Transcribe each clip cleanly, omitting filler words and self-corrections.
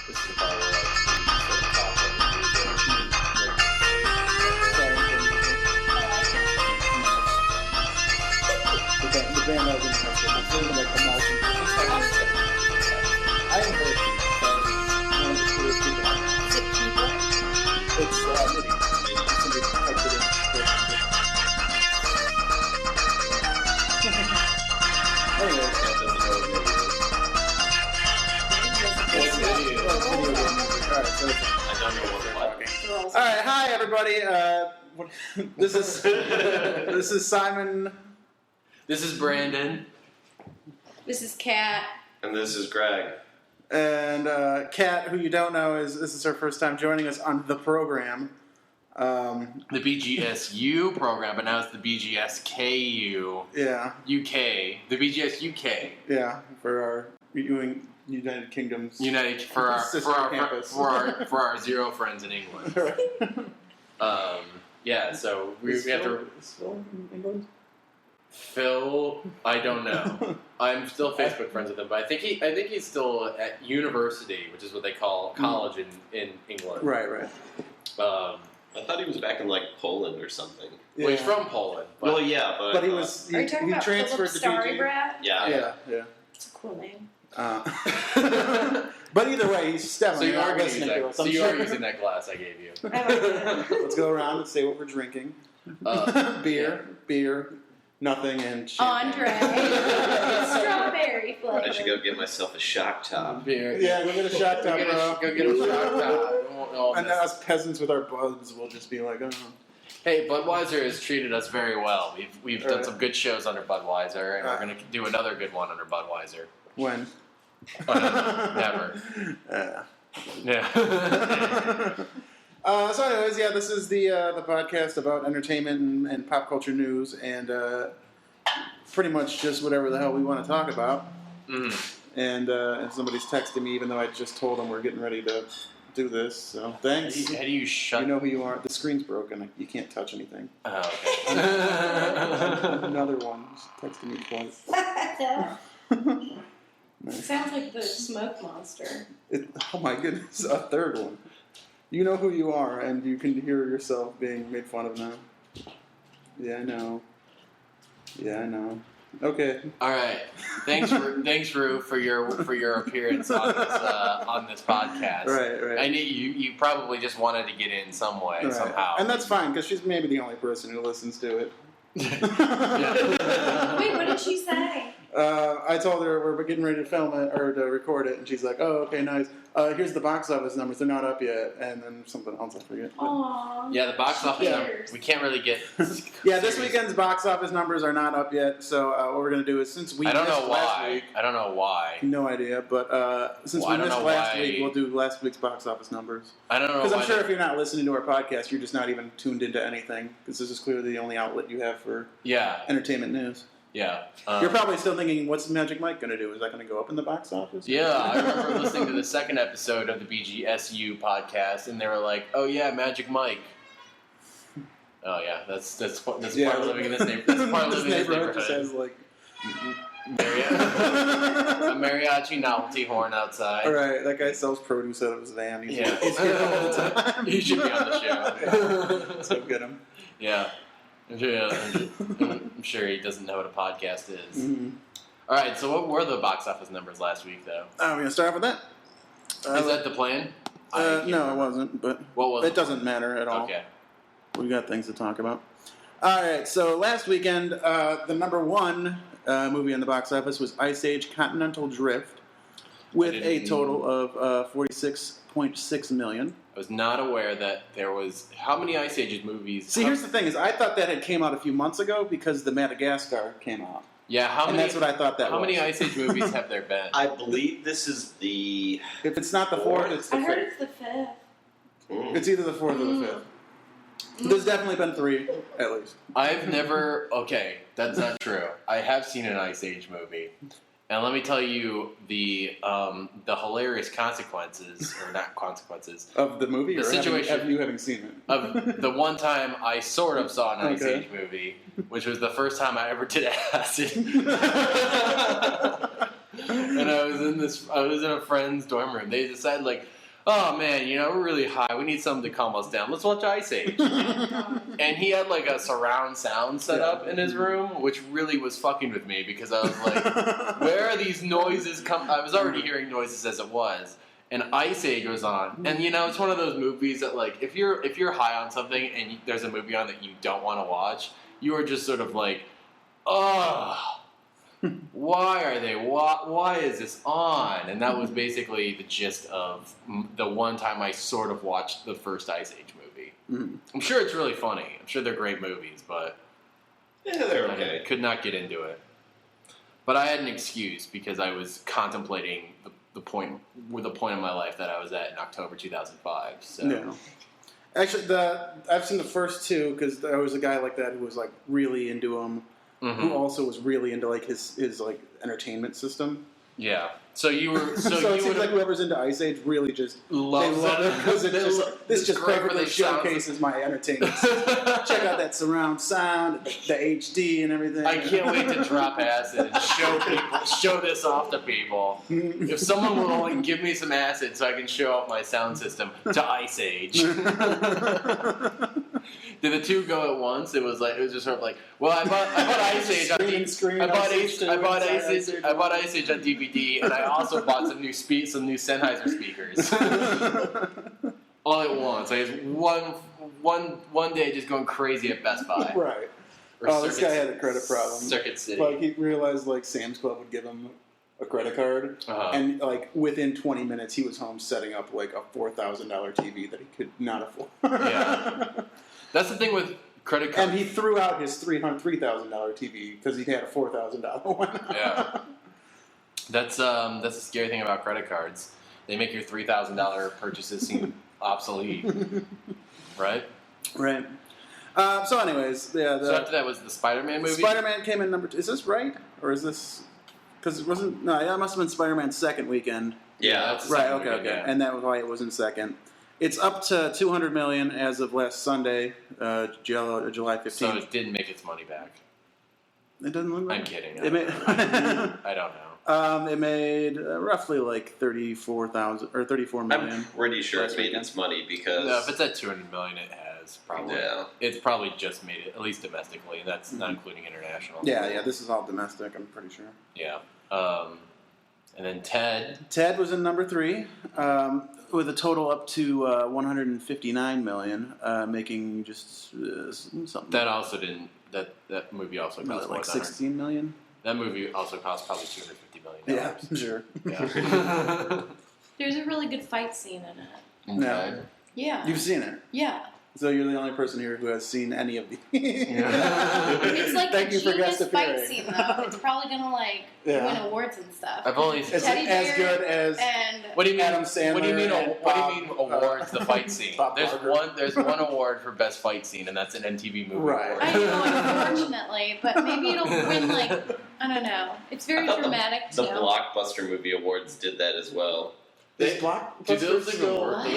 This is the part where like we sort of talk over The band has it's sort of like a marching. I am very one of the coolest people. Is it keyboard? It's MIDI. Somebody typed it in. Anyway, that doesn't know what MIDI is. I don't know what we're talking. all right, hi everybody. This is Simon. This is Brandon. This is Kat. And this is Greg. And Kat, who you don't know, this is her first time joining us on the program. The BGSYou program, but now it's the BGSYou. Yeah. UK. The BGSYou. Yeah, for our United Kingdom's For our 0 friends in England. Yeah, so we have to. Is Phil in England? Phil, I don't know. I'm still Facebook friends with him, but I think he's still at university, which is what they call college in England. Right. I thought he was back in like Poland or something. Yeah. Well, he's from Poland. But, Well, yeah, but But he Are you talking about transferred Philip to BG. Starry-Brad? yeah. Yeah. It's a cool name. But either way, he's Stefan. So you are listening to using us. that. So I'm you sure. are using that glass I gave you. I like that. Let's go around and say what we're drinking. Beer, nothing, and champagne. Andre. Strawberry flavor. I should go get myself a shock top. Beer. Yeah, go get a shot top, bro. Go get a shock top. And then us peasants with our buds will just be like, oh. Hey, Budweiser has treated us very well. We've done Right. some good shows under Budweiser, and we're going to do another good one under Budweiser. When? Never. Yeah. So anyways, yeah, this is the podcast about entertainment and pop culture news, and pretty much just whatever the hell we want to talk about. Mm. And somebody's texting me, even though I just told them we're getting ready to do this. So thanks. How do you shut? You know who you are. The screen's broken. You can't touch anything. Oh, okay. Another one just texted me twice. Nice. Sounds like the smoke monster. Oh my goodness, a third one. You know who you are, and you can hear yourself being made fun of now. Yeah, I know. Okay. All right. Thanks, Rue, for your appearance on this podcast. Right. I knew you probably just wanted to get in some way Right. somehow. And that's fine, because she's maybe the only person who listens to it. Yeah. Wait, what did she say? I told her we're getting ready to film it, or to record it, and she's like, oh, okay, nice. Here's the box office numbers. They're not up yet. And then something else, I forget. Aww. Yeah, the box office number. We can't really get. Yeah, this weekend's box office numbers are not up yet. So what we're going to do is, since we I don't missed know last why. week... I don't know why. No idea, but since we missed last week, we'll do last week's box office numbers. I don't know Because why. I'm sure if you're not listening to our podcast, you're just not even tuned into anything. Because this is clearly the only outlet you have for entertainment news. Yeah. You're probably still thinking, what's Magic Mike going to do? Is that going to go up in the box office? Yeah, I remember listening to the second episode of the BGSYou podcast, and they were like, "Oh yeah, Magic Mike." Oh yeah, that's part of living in this neighborhood. That's part of living in this neighborhood. Just has like a mariachi novelty horn outside. all right, that guy sells produce out of his van. He's Yeah. he's here all the time. He should be on the show. So get him. Yeah. I'm sure he doesn't know what a podcast is. Mm-hmm. All right, so what were the box office numbers last week, though? I'm going to start off with that. Is that the plan? No, it wasn't, but What was it doesn't matter at all. Okay. We got things to talk about. All right, so last weekend, the number one movie in the box office was Ice Age Continental Drift, with a total of $46.6 million. I was not aware that there was... How many Ice Ages movies... See, here's the thing, is I thought that had came out a few months ago because the Madagascar came out. Yeah, and that's what I thought that was. How many Ice Age movies have there been? I believe this is the... If it's not the fourth, it's the I heard fifth. it's the fifth. It's either the fourth or the fifth. There's definitely been three, at least. I've never... Okay, that's not true. I have seen an Ice Age movie. And let me tell you the hilarious consequences, or not consequences... Of the movie, the or situation, have you having seen it? Of the one time I sort of saw an Ice Age movie, which was the first time I ever did acid. and I was in a friend's dorm room. They decided like, oh man, we're really high. We need something to calm us down. Let's watch Ice Age. And he had like a surround sound set up in his room, which really was fucking with me because I was like, where are these noises I was already hearing noises as it was. And Ice Age was on. And it's one of those movies that like, if you're high on something and there's a movie on that you don't want to watch, you are just sort of like, oh, why are they? Why is this on? And that was basically the gist of the one time I sort of watched the first Ice Age movie. Mm-hmm. I'm sure it's really funny. I'm sure they're great movies, but yeah, they're okay. I could not get into it. But I had an excuse because I was contemplating the point in my life that I was at in October 2005. So. Yeah. Actually, I've seen the first two because there was a guy like that who was like really into them. Mm-hmm. Who also was really into like his like entertainment system. Yeah. So you were. So it seems like whoever's into Ice Age really just loves it because this just perfectly showcases my entertainment system. Check out that surround sound, the HD, and everything. I can't wait to drop acid and show this off to people. If someone will only give me some acid so I can show off my sound system to Ice Age. Did the two go at once? It was just sort of like, well, I bought Ice Age on DVD. I bought Ice Age on DVD, and I also bought some new Sennheiser speakers. All at once. I was one day just going crazy at Best Buy. Right. This guy had a credit problem. Circuit City. Like he realized like Sam's Club would give him a credit card, and like within 20 minutes he was home setting up like a $4,000 TV that he could not afford. Yeah. That's the thing with credit cards. And he threw out his $3,000 TV because he had a $4,000 one. Yeah. That's the scary thing about credit cards. They make your $3,000 purchases seem obsolete. Right? Right. So anyways, yeah. So after that was the Spider-Man movie? Spider-Man came in number 2. Is this right? Or is this... Because it wasn't... No, that must have been Spider-Man's second weekend. Yeah, that's right. Okay. Yeah. And that was why it was in second. It's up to $200 million as of last Sunday, July 15th. So it didn't make its money back. It doesn't look like I'm kidding. I don't know. It made roughly like 34 million. I'm pretty sure it made its money because if it's at $200 million, it has probably. Yeah. It's probably just made it at least domestically, and that's not including international. Yeah. This is all domestic. I'm pretty sure. Yeah. And then Ted. Ted was in number 3. With a total up to $159 million, making just something. That also didn't. That movie also cost like $16 million. That movie also cost probably $250 million. Yeah, sure. Yeah. There's a really good fight scene in it. No. Yeah. You've seen it? Yeah. So you're the only person here who has seen any of these. It's like the genius fight scene, though. It's probably gonna win awards and stuff. I've only seen as good as what do you mean, Adam Sandler. What do you mean awards? The fight scene. There's one award for best fight scene, and that's an MTV movie award. I know, unfortunately, but maybe it'll win I don't know. It's very dramatic. The Blockbuster Movie Awards did that as well. Do those even work?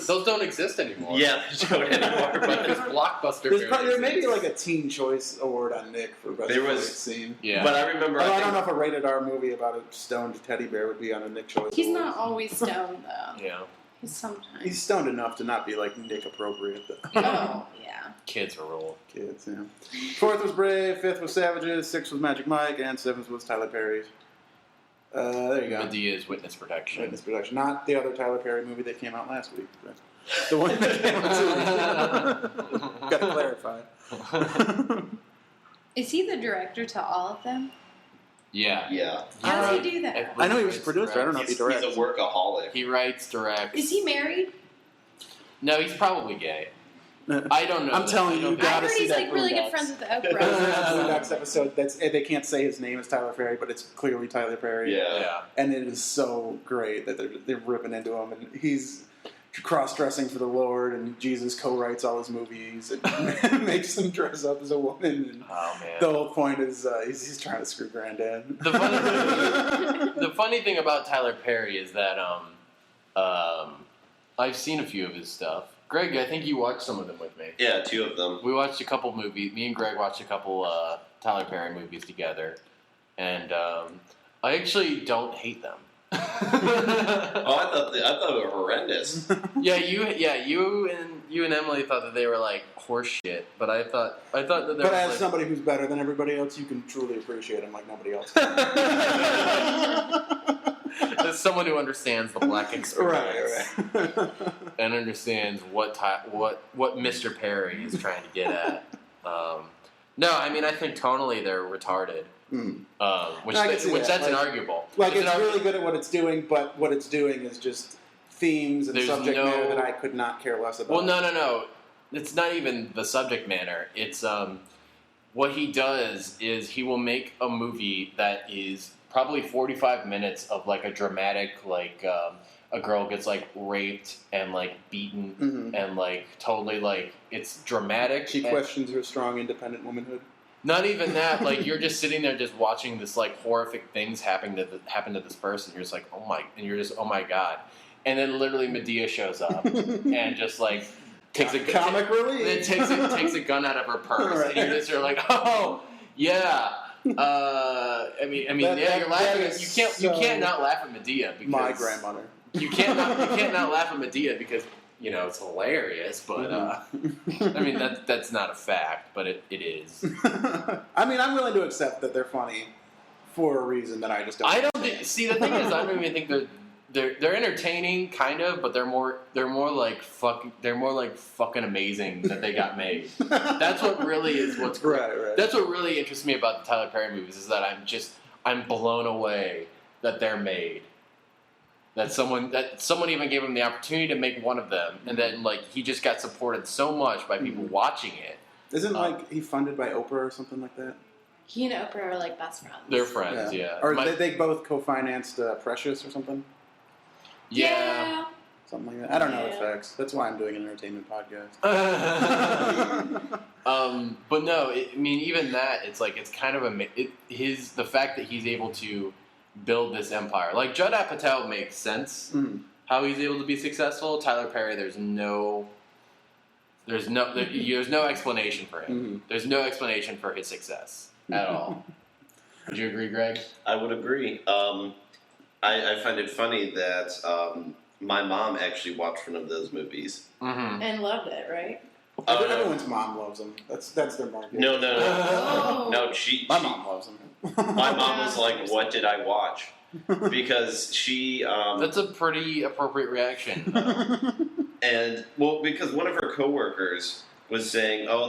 Those don't exist anymore. Yeah, they don't anymore. Because Blockbuster. There may be like a Teen Choice Award on Nick for best fight scene. Yeah, but I remember. I don't know if a rated R movie about a stoned teddy bear would be on a Nick Choice. He's not always stoned though. Yeah, he's sometimes. He's stoned enough to not be like Nick appropriate. Oh yeah. Kids rule. Kids, yeah. 4th was Brave, 5th was Savages, 6th was Magic Mike, and 7th was Tyler Perry. There you go. Medea's Witness Protection. Witness Protection. Not the other Tyler Perry movie that came out last week. But the one that came out Got to clarify. Is he the director to all of them? Yeah. Yeah. How does he do that? I know he was a producer. I don't know if he directs. He's a workaholic. He writes, directs. Is he married? No, he's probably gay. I don't know. I'm telling you, gotta see that. I heard he's really good friends with the Oprah. The next episode, they can't say his name is Tyler Perry, but it's clearly Tyler Perry. Yeah. And it is so great that they're ripping into him, and he's cross-dressing for the Lord, and Jesus co-writes all his movies and makes him dress up as a woman. And oh man! The whole point is he's trying to screw Granddad. The funny thing about Tyler Perry is that I've seen a few of his stuff. Greg, I think you watched some of them with me. Yeah, 2 of them. We watched a couple movies. Me and Greg watched a couple Tyler Perry movies together. And I actually don't hate them. Oh, I thought they were horrendous. you and Emily thought that they were like horse shit, but I thought that there But was as like, somebody who's better than everybody else, you can truly appreciate them like nobody else. as someone who understands the black experience Right. and understands what Mr. Perry is trying to get at. No, I mean I think tonally they're retarded. Which that's inarguable. Like it's really good at what it's doing, but what it's doing is just themes and subject matter that I could not care less about. Well, no. It's not even the subject matter. It's what he does is he will make a movie that is probably 45 minutes of like a dramatic like a girl gets like raped and like beaten and like totally like it's dramatic. She questions her strong independent womanhood. Not even that, like, you're just sitting there just watching this, like, horrific things happen to this person. You're just like, oh my God. And then literally Medea shows up and just, like, takes a comic relief. Then takes a gun out of her purse. Right. And you're like, oh, yeah. You're laughing. You can't not laugh at Medea because my grandmother. You can't not laugh at Medea because it's hilarious, but I mean that's not a fact, but it is. I mean, I'm willing to accept that they're funny for a reason that I just don't. See, the thing is, I don't even think they're entertaining, kind of, but they're more like fucking amazing that they got made. That's what really is what's great. Right. That's what really interests me about the Tyler Perry movies is that I'm blown away that they're made. That someone even gave him the opportunity to make one of them, and then like he just got supported so much by people watching it. Isn't like he funded by Oprah or something like that? He and Oprah are like best friends. They're friends, yeah. Or they both co-financed Precious or something. Yeah. Something like that. I don't know the facts. That's why I'm doing an entertainment podcast. But no, I mean even that, it's like it's kind of the fact that he's able to build this empire. Like Judd Apatow makes sense how he's able to be successful. Tyler Perry, there's no explanation for him. There's no explanation for his success at all. Would you agree, Greg? I would agree. I find it funny that my mom actually watched one of those movies and loved it, right? Everyone's mom loves them. That's their market. No. Oh. No, my mom loves them. My mom was like, "What did I watch?" Because she. That's a pretty appropriate reaction. And because one of her coworkers was saying, "Oh,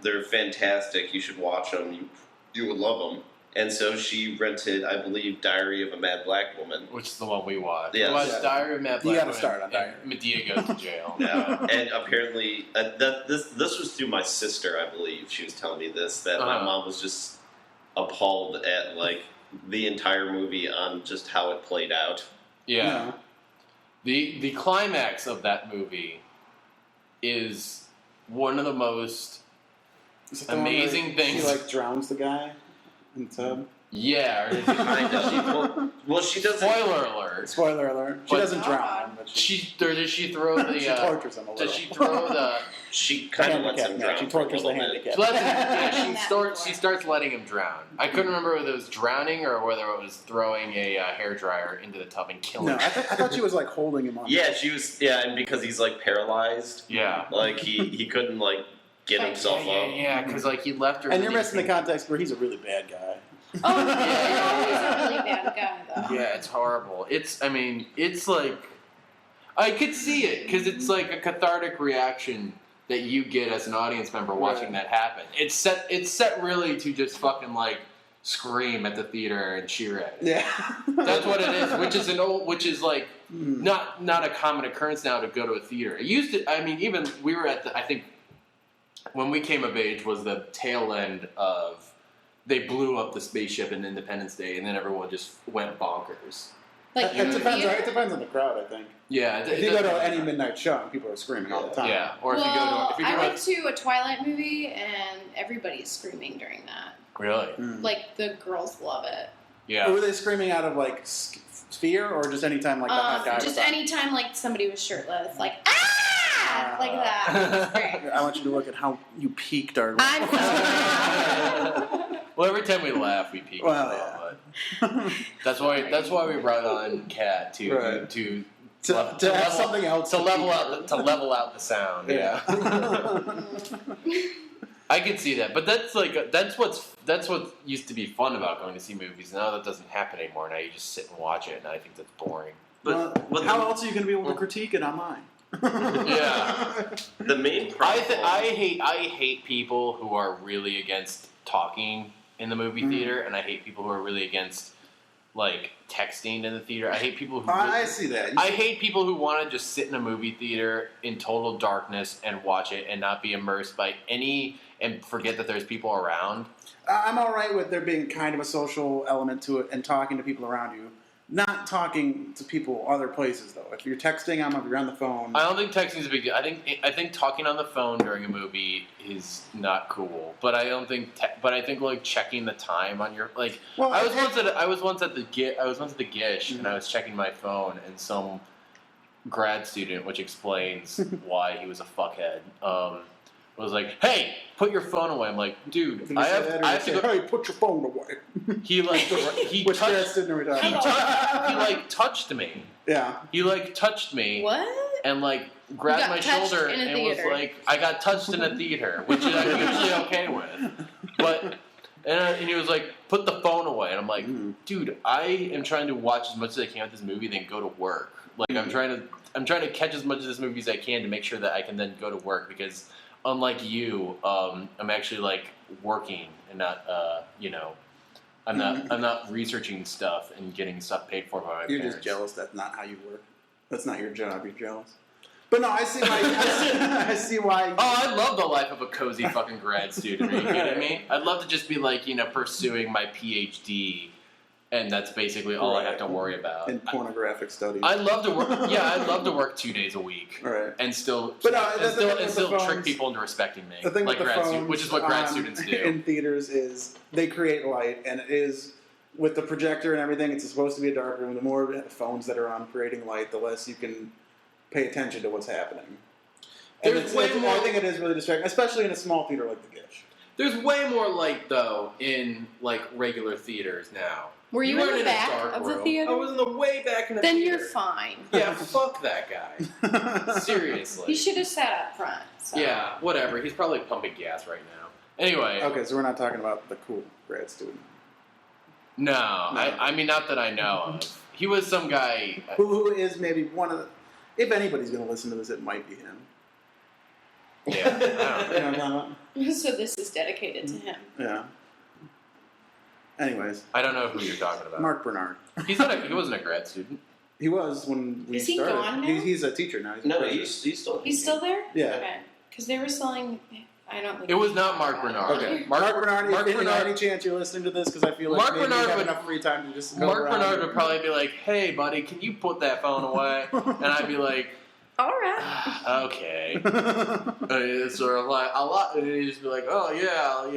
they're fantastic. You should watch them. You would love them." And so she rented, I believe, Diary of a Mad Black Woman, which is the one we watched. Yes. We watched Diary of a Mad Black Woman. You got to start on Diary. Medea goes to jail. Yeah, and apparently this was through my sister, I believe. She was telling me this that my mom was just appalled at like the entire movie on just how it played out. Yeah. The climax of that movie is one of the most amazing things. She like drowns the guy in the tub. Yeah, or is it kind of? Well, she doesn't. Spoiler alert. Spoiler alert. She doesn't drown him, but does she throw the? She tortures him a little. Does she throw the? She kind of lets him drown. She tortures the handicap. She starts letting him drown. I couldn't remember whether it was drowning or whether it was throwing a hairdryer into the tub and killing him. I thought she was like holding him on. Yeah, she was. Yeah, and because he's like paralyzed. Yeah. Like he couldn't like get himself up. Yeah, because like he left her. And you're missing the context where he's a really bad guy. Oh, yeah, he's a really bad guy, though. Yeah, it's horrible. It's like, I could see it, because it's like a cathartic reaction that you get as an audience member watching that happen. It's set really to just fucking, like, scream at the theater and cheer at it. Yeah. That's what it is, which is like, not a common occurrence now to go to a theater. It used to, I mean, even, we were at I think, when we came of age was the tail end of, they blew up the spaceship in Independence Day, and then everyone just went bonkers. Like it depends on the crowd, I think. Yeah, if you go to any midnight show, people are screaming all the time. Yeah, or if I went to a Twilight movie, and everybody's screaming during that. Really? Like the girls love it. Yeah. Or were they screaming out of like fear, or just anytime like the hot guy? Just anytime like somebody was shirtless, like like that. Great. I want you to look at how you peaked our. Well, every time we laugh, we peak. Well, yeah. That's why we brought on Kat to have something else to level out the sound. Yeah. I can see that, but that's what used to be fun about going to see movies. Now that doesn't happen anymore. Now you just sit and watch it, and I think that's boring. But how else are you going to be able to critique it online? Yeah. The main problem. I hate people who are really against talking in the movie theater, and I hate people who are really against like texting in the theater. I hate people who. I see that. I hate people who want to just sit in a movie theater in total darkness and watch it and not be immersed by and forget that there's people around. I'm all right with there being kind of a social element to it and talking to people around you. Not talking to people other places though. If you're texting them, if you're on the phone. I don't think texting is a big deal. I think talking on the phone during a movie is not cool. But I don't think. But I think like checking the time on your like. Well, I was once at the Gish and I was checking my phone and some grad student, which explains why he was a fuckhead. Was like, hey, put your phone away. I'm like, dude, I have to go. Hey, put your phone away. He touched me. Yeah. He like touched me. What? And like grabbed my shoulder and was like, I got touched in a theater, which I'm usually okay with. But and he was like, put the phone away, and I'm like, dude, I am trying to watch as much as I can of this movie, then go to work. Like I'm trying to catch as much of this movie as I can to make sure that I can then go to work because. Unlike you, I'm actually like working and not, I'm not researching stuff and getting stuff paid for by my parents. You're just jealous. That's not how you work. That's not your job. You're jealous. But no, I see why. I see why. Oh, I love the life of a cozy fucking grad student. Are you kidding me? I'd love to just be like pursuing my PhD. And that's basically all I have to worry about. In pornographic studies. I'd love to work. Yeah, I'd love to work 2 days a week, right. and still, trick people into respecting me. The thing like with the phones, which is what grad students do in theaters is they create light, and it is with the projector and everything. It's supposed to be a dark room. The more phones that are on creating light, the less you can pay attention to what's happening. And I think it is really distracting, especially in a small theater like the Gish. There's way more light though in like regular theaters now. Were you in the back of the theater? I was in the way back in the theater. Then you're fine. Yeah, fuck that guy. Seriously. He should have sat up front. So. Yeah, whatever. He's probably pumping gas right now. Anyway. Okay, so we're not talking about the cool grad student. No. I mean, not that I know of. He was some guy. Who is maybe one of the... If anybody's going to listen to this, it might be him. Yeah. I don't know. So this is dedicated to him. Yeah. Anyways, I don't know who you're talking about. Mark Bernard. He wasn't a grad student. He was when we started. Is he gone now? He's a teacher now. He's still there. Yeah. Okay. Because they were selling. I don't think it was not Mark Bernard. Okay. Mark Bernard. If any chance you're listening to this, because I feel like Mark maybe Bernard you have would, enough free time to just go Mark around Bernard would probably be like, "Hey, buddy, can you put that phone away?" And I'd be like, all right. Okay. It's sort of like a lot. And he'd just be like, "Oh yeah,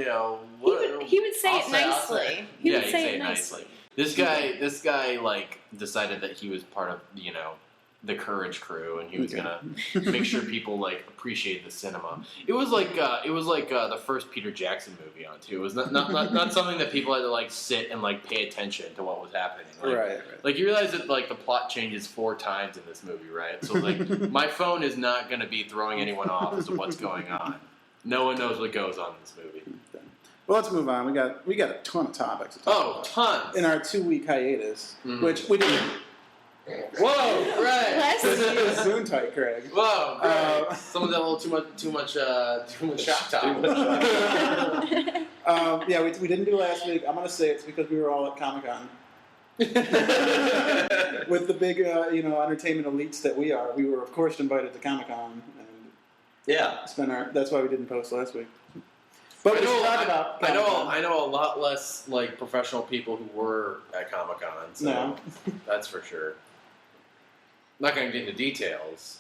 He would say it nicely. He would say it nicely. This guy, like decided that he was part of the Courage Crew, and he was gonna make sure people like appreciate the cinema. It was like the first Peter Jackson movie on too. It was not something that people had to like sit and like pay attention to what was happening. Like, right. Like you realize that like the plot changes 4 times in this movie, right? So like my phone is not gonna be throwing anyone off as to what's going on. No one knows what goes on in this movie. Well, let's move on. We got a ton of topics to talk about. Tons in our 2-week hiatus, which we didn't. Whoa, Greg! Zoom tight, Craig. Whoa, Greg. Someone's got a little too much shop talk. Yeah, we didn't do last week. I'm gonna say it's because we were all at Comic-Con. With the big, entertainment elites that we are, we were of course invited to Comic-Con, and that's why we didn't post last week. But we talk about Comic-Con. I know a lot less like professional people who were at Comic-Con. So that's for sure. I'm not going to get into details,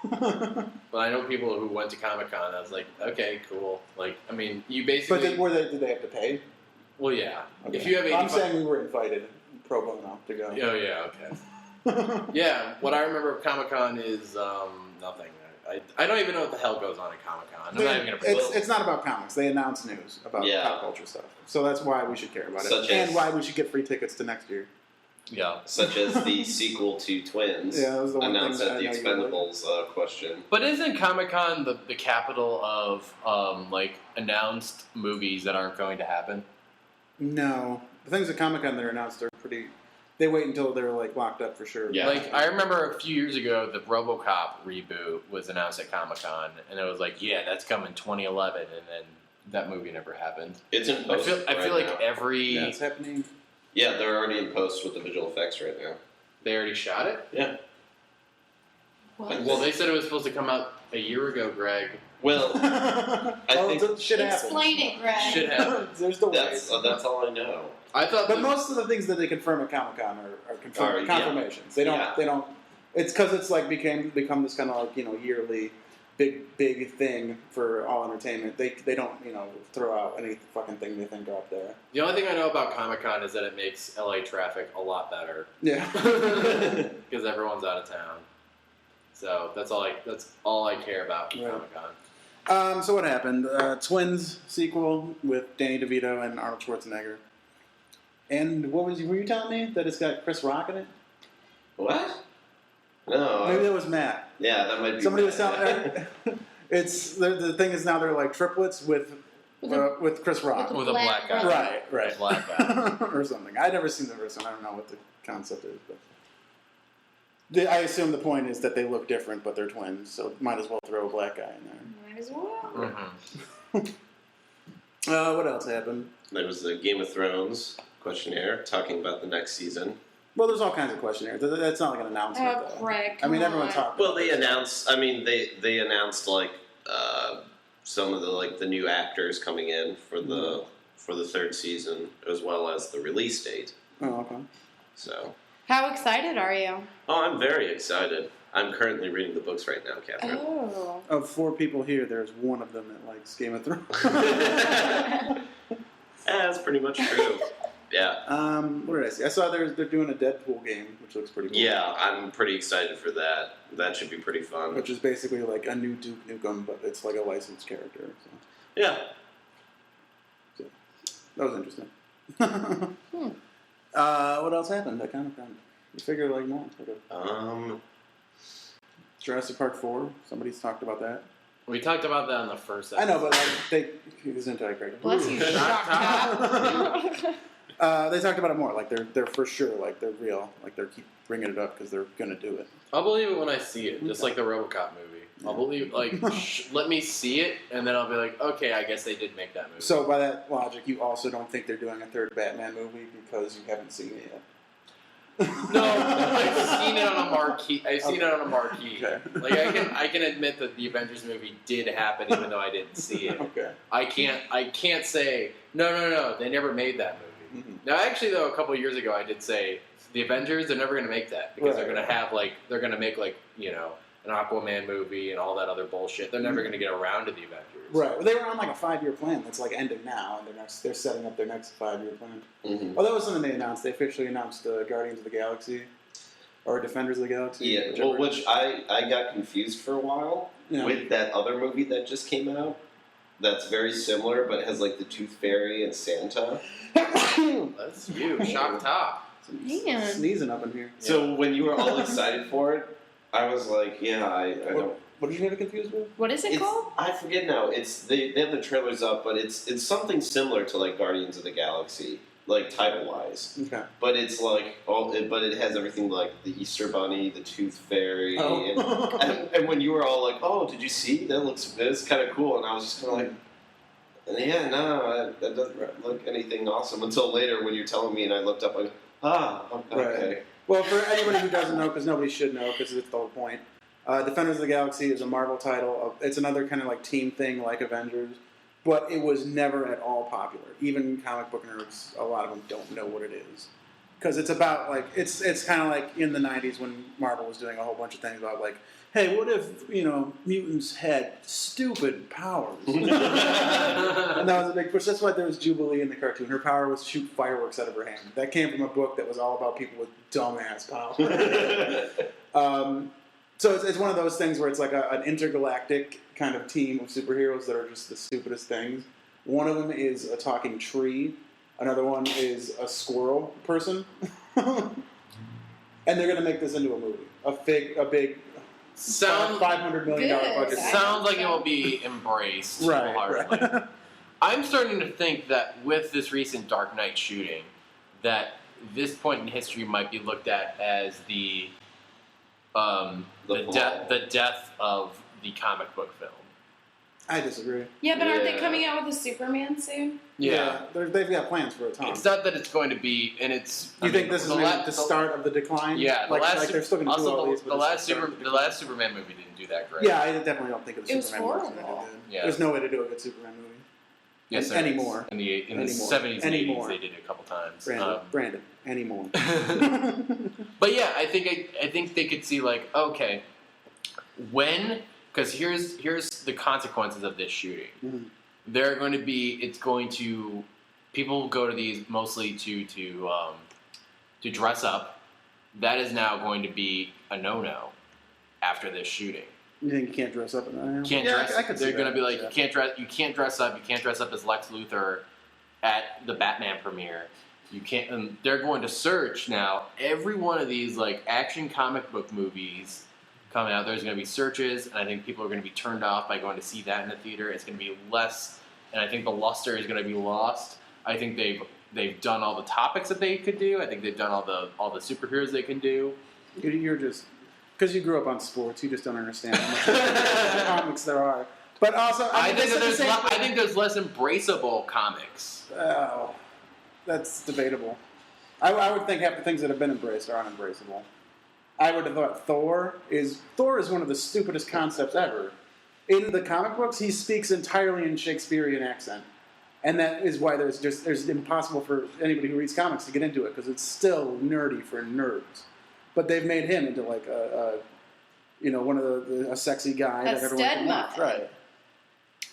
but I know people who went to Comic-Con. I was like, okay, cool. Like, I mean, you basically. But did they have to pay? Well, yeah. Okay. If you have I'm saying we were invited pro bono to go. Oh yeah, okay. Yeah, what I remember of Comic-Con is nothing. I don't even know what the hell goes on at Comic-Con. I'm not even going to It's not about comics. They announce news about pop culture stuff. So that's why we should care about it. And why we should get free tickets to next year. Yeah. Such as the sequel to Twins. Yeah, that was the one announced thing at the Expendables question. But isn't Comic-Con the capital of announced movies that aren't going to happen? No. The things at Comic-Con that are announced are pretty... They wait until they're locked up for sure. Yeah. I remember a few years ago the RoboCop reboot was announced at Comic-Con, and it was that's coming 2011, and then that movie never happened. It's in post. I feel like every... Yeah, it's happening. Yeah, they're already in post with the visual effects right now. They already shot it? Yeah. What? Well, they said it was supposed to come out a year ago, Greg. Well, I think... Shit happens. Explain it, Greg. Shit happens. There's the ways. That's all I know. I thought, but most of the things that they confirm at Comic-Con are confirmations. They don't. It's because it's become this kind of yearly big thing for all entertainment. They don't throw out any fucking thing they think are up there. The only thing I know about Comic-Con is that it makes LA traffic a lot better. Yeah, because everyone's out of town. So that's all I care about in Comic-Con. So what happened? Twins sequel with Danny DeVito and Arnold Schwarzenegger. And were you telling me that it's got Chris Rock in it? What? No. Maybe that was Matt. Yeah, that might be. Somebody was telling me. It's the thing is now they're triplets with Chris Rock. With a black guy. Right. Black guy. Or something. I've never seen the first one. I don't know what the concept is, but I assume the point is that they look different, but they're twins, so might as well throw a black guy in there. Might as well. Mm-hmm. What else happened? There was the Game of Thrones questionnaire talking about the next season. Well, there's all kinds of questionnaires. That's not like an announcement. Oh, Greg, I mean, everyone talked. Well, they announced. I mean, they announced some of the new actors coming in for the third season, as well as the release date. Oh, okay. So. How excited are you? Oh, I'm very excited. I'm currently reading the books right now, Catherine. Oh. Of 4 people here, there's one of them that likes Game of Thrones. That's pretty much true. Yeah. What did I see? I saw they're doing a Deadpool game, which looks pretty cool. Yeah, I'm pretty excited for that. That should be pretty fun. Which is basically like a new Duke Nukem, but it's like a licensed character. So. Yeah. So, that was interesting. What else happened at Comic-Con? You figure more. Jurassic Park 4. Somebody's talked about that. We talked about that in the first episode. I know, but he was into it, Greg. Bless you, shock top. They talked about it more. They're for sure. They're real. They keep bringing it up because they're gonna do it. I'll believe it when I see it, just like the RoboCop movie. Yeah. I'll believe, let me see it, and then I'll be like, okay, I guess they did make that movie. So by that logic, you also don't think they're doing a third Batman movie because you haven't seen it yet? No, I've seen it on a marquee. Okay. I can admit that the Avengers movie did happen, even though I didn't see it. Okay. I can't say no. They never made that movie. Mm-hmm. Now, actually, though, a couple of years ago, I did say the Avengers. They're never going to make that because they're going to have they're going to make an Aquaman movie and all that other bullshit. They're never going to get around to the Avengers. Right. Well, they were on a 5-year plan that's ending now, and they're setting up their next 5-year plan. Mm-hmm. Oh, that was something they announced. They officially announced Guardians of the Galaxy or Defenders of the Galaxy. Yeah. Well, which I got confused for a while with that other movie that just came out. That's very similar, but it has the Tooth Fairy and Santa. That's you, shock top. Man. Sneezing up in here. So when you were all excited for it, I was like, I don't. What did you get confused with? What is it called? I forget now. They have the trailers up, but it's something similar to Guardians of the Galaxy, title wise. Okay. But it's but it has everything the Easter Bunny, the Tooth Fairy, and when you were all like, oh, did you see? That's kind of cool, and I was just kind of that doesn't look anything awesome until later when you're telling me, and I looked up like, okay. Right. Well, for anybody who doesn't know, because nobody should know, because it's the whole point. Defenders of the Galaxy is a Marvel title. It's another kind of team thing like Avengers, but it was never at all popular. Even comic book nerds, a lot of them don't know what it is. Because it's about, it's kind of like in the 90s when Marvel was doing a whole bunch of things about, hey, what if, mutants had stupid powers? And that was a big push. That's why there was Jubilee in the cartoon. Her power was to shoot fireworks out of her hand. That came from a book that was all about people with dumbass powers. So it's one of those things where it's like an intergalactic kind of team of superheroes that are just the stupidest things. One of them is a talking tree. Another one is a squirrel person. And they're going to make this into a movie. A big $500 million budget. Sounds like it will be embraced wholeheartedly. Right. I'm starting to think that with this recent Dark Knight shooting, that this point in history might be looked at as the death of the comic book film. I disagree. Yeah, but aren't they coming out with a Superman soon? Yeah. They've got plans for a ton. It's not that it's going to be, and it's... You think this is the start of the decline? Yeah. They're still going to do all these. The last Superman movie didn't do that great. Yeah, I definitely don't think it was Superman movie. It was horrible. Yeah. There's no way to do a good Superman movie. Yes, anymore. In the 70s and 80s, they did it a couple times. Brandon, anymore. But yeah, I think they could see like, okay, when, because here's the consequences of this shooting. Mm-hmm. They're going to be, people go to these mostly to dress up. That is now going to be a no-no after this shooting. You think you can't dress up in that? Can't dress. I could see they're going to be like, yeah. you can't dress up. You can't dress up as Lex Luthor at the Batman premiere. You can't. And they're going to search now. Every one of these like action comic book movies coming out, there's going to be searches, and I think people are going to be turned off by going to see that in the theater. It's going to be less, and I think the luster is going to be lost. I think they've done all the topics that they could do. I think they've done all the superheroes they can do. You're just. Because you grew up on sports, you just don't understand how much comics there are. But also, I think there's less embraceable comics. Oh, that's debatable. I would think half the things that have been embraced are unembraceable. I would have thought Thor is one of the stupidest concepts ever. In the comic books, he speaks entirely in Shakespearean accent, and that is why there's impossible for anybody who reads comics to get into it because it's still nerdy for nerds. But they've made him into like one of a sexy guy that everyone can watch. Right.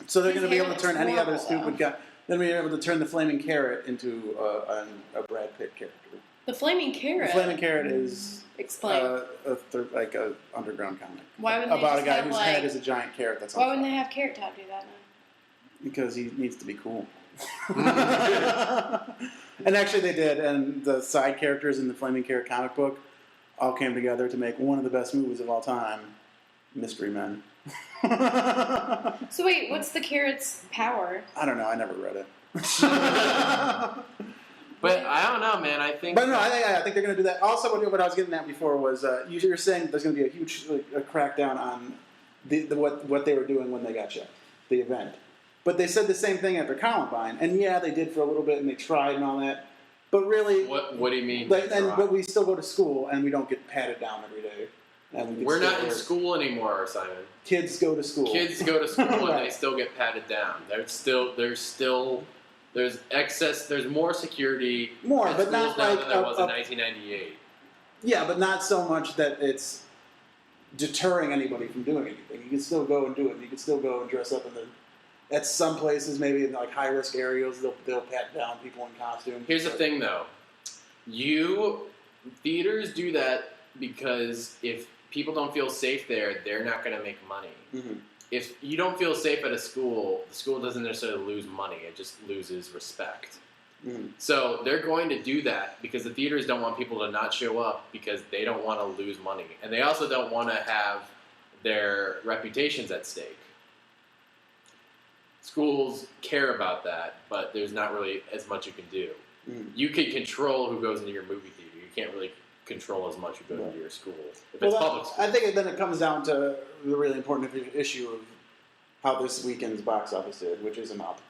So they're going to be able to turn any other stupid guy. They're going to be able to turn the Flaming Carrot into a Brad Pitt character. The Flaming Carrot? The Flaming Carrot is like a underground comic. Why wouldn't about they a guy have, whose head is a giant carrot. That's why wouldn't they have Carrot Top do that now? Because he needs to be cool. And actually they did, and the side characters in the Flaming Carrot comic book all came together to make one of the best movies of all time, Mystery Men. So wait, what's the carrot's power? I don't know. I never read it. But I don't know, man. I think. But no, I think they're going to do that. Also, what I was getting at before was you're saying there's going to be a huge a crackdown on what they were doing when they got checked, the event. But they said the same thing after Columbine, and yeah, they did for a little bit, and they tried and all that. But really, what do you mean? But we still go to school, and we don't get patted down every day. And we're not in school anymore, Simon. Kids go to school. Kids go to school, Right. and they still get patted down. There's excess. There's more security. But not now like than there was in 1998. Yeah, but not so much that it's deterring anybody from doing anything. You can still go and do it. You can still go and dress up in the. At some places, maybe in like high risk areas, they'll pat down people in costumes. Here's the thing, though. Theaters do that because if people don't feel safe there, they're not going to make money. Mm-hmm. If you don't feel safe at a school, the school doesn't necessarily lose money. It just loses respect. Mm-hmm. So they're going to do that because the theaters don't want people to not show up because they don't want to lose money. And they also don't want to have their reputations at stake. Schools care about that, but there's not really as much you can do. Mm-hmm. You can control who goes into your movie theater. You can't really control as much who goes into your school. If it's public school. I think then it comes down to the really important issue of how this weekend's box office did, which isn't up.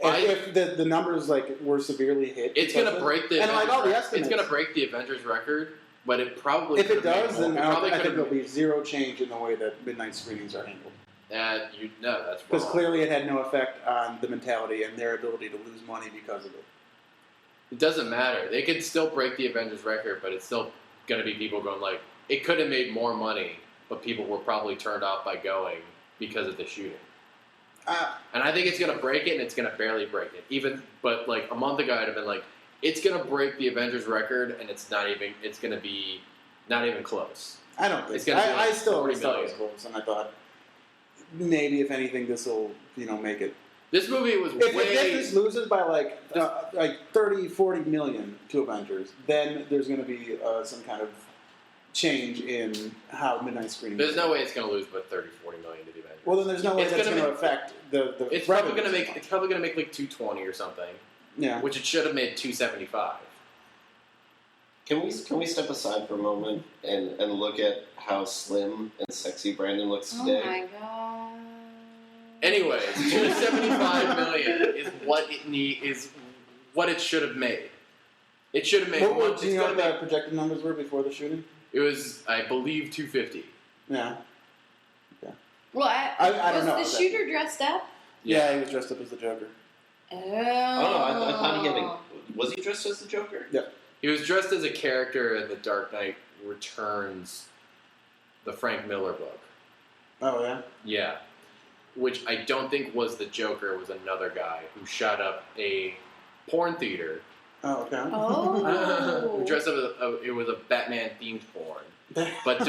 If the numbers were severely hit, it's going to break the and Avengers all the estimates. It's going to break the Avengers record, but it probably if it does, then I think could there'll be zero change in the way that midnight screenings are handled. That's wrong. Because clearly it had no effect on the mentality and their ability to lose money because of it. It doesn't matter. They could still break the Avengers record, but it's still going to be people going like, it could have made more money, but people were probably turned off by going because of the shooting. And I think it's going to break it, and it's going to barely break it. But like a month ago, I'd have been like, it's going to break the Avengers record, and it's going to be not even close. I don't think It's so. gonna be like I still 40 always thought it million. was close, and I thought maybe if anything, this will make it. This movie was If way. this loses by like 30, 40 million to Avengers, then there's going to be some kind of change in how midnight screening. There's no way it's going to lose but 30, 40 million to the Avengers. Well, then there's no way It's that's gonna going to affect the. It's probably going to make. It's probably going to make like 220 or something. Yeah. Which it should have made 275. Can we step aside for a moment and look at how slim and sexy Brandon looks today? Oh my god. Anyways, 275 million is what it should have made. It should have made. Do you know what the projected numbers were before the shooting? It was, I believe, 250. Yeah. Well, I don't know. Was the shooter dressed up? Yeah, he was dressed up as the Joker. Oh. Oh no, I thought he had. Was he dressed as the Joker? Yeah. He was dressed as a character in The Dark Knight Returns, the Frank Miller book. Oh yeah. Yeah. Which I don't think was the Joker. It was another guy who shot up a porn theater. Oh okay. Oh. Dressed up as it was a Batman themed porn. But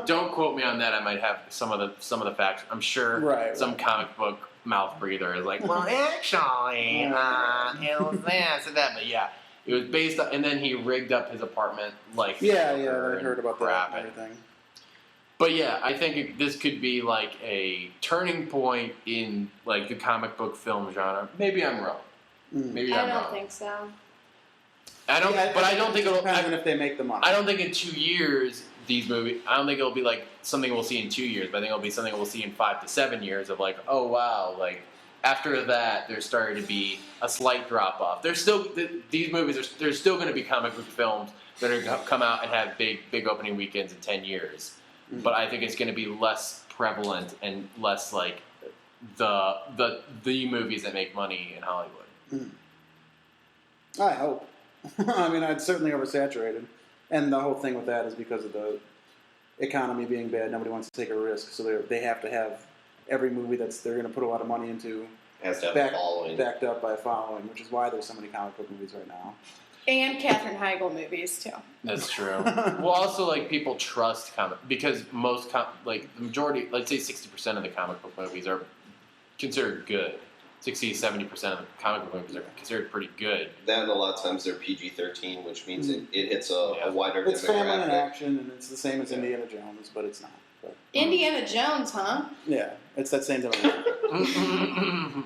don't quote me on that. I might have some of the facts. I'm sure some comic book mouth breather is like, well, actually, it was this and that. But yeah, it was based on, and then he rigged up his apartment like I heard about that and everything. But yeah, I think this could be like a turning point in like the comic book film genre. Maybe I'm wrong. Maybe I'm wrong. I don't think so. I don't think it'll. Depends on if they make the money. I don't think in 2 years these movies. I don't think it'll be like something we'll see in 2 years. But I think it'll be something we'll see in 5 to 7 years of like, oh wow, like after that there's starting to be a slight drop off. There's still these movies. There's still going to be comic book films that are going to come out and have big opening weekends in 10 years. But I think it's going to be less prevalent and less like the movies that make money in Hollywood. I hope. I mean, it's certainly oversaturated, and the whole thing with that is because of the economy being bad. Nobody wants to take a risk, so they have to have every movie they're going to put a lot of money into has to have a following, backed up by a following, which is why there's so many comic book movies right now. And Katherine Heigl movies too. That's true. Well, also like people trust comic because most the majority, let's say 60% of the comic book movies are considered good. 60-70% of the comic book movies are considered pretty good. Then a lot of times they're PG-13, which means it hits a wider demographic. It's family and action, and it's the same as Indiana Jones, but it's not. But, Indiana Jones, huh? Yeah, it's that same demographic.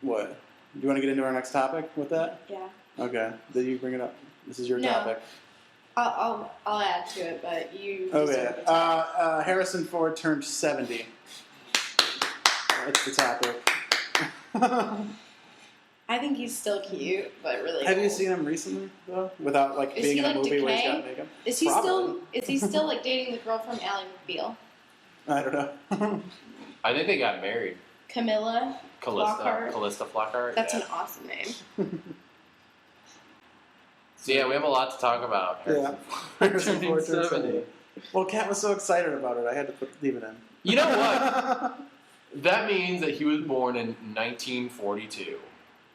What? Do you want to get into our next topic with that? Yeah. Okay, then you bring it up. This is your topic. I'll add to it, but you. Okay. Harrison Ford turned 70. That's the topic. I think he's still cute, but really. Have you old. seen him recently though? Without like being in a movie where he's got makeup? Is he Probably. still like dating the girl from Ally McBeal? I don't know. I think they got married. Callista Flockhart. That's an awesome name. So yeah, we have a lot to talk about. Harrison Ford turned 70. Well, Kat was so excited about it, I had to leave it in. You know what? That means that he was born in 1942.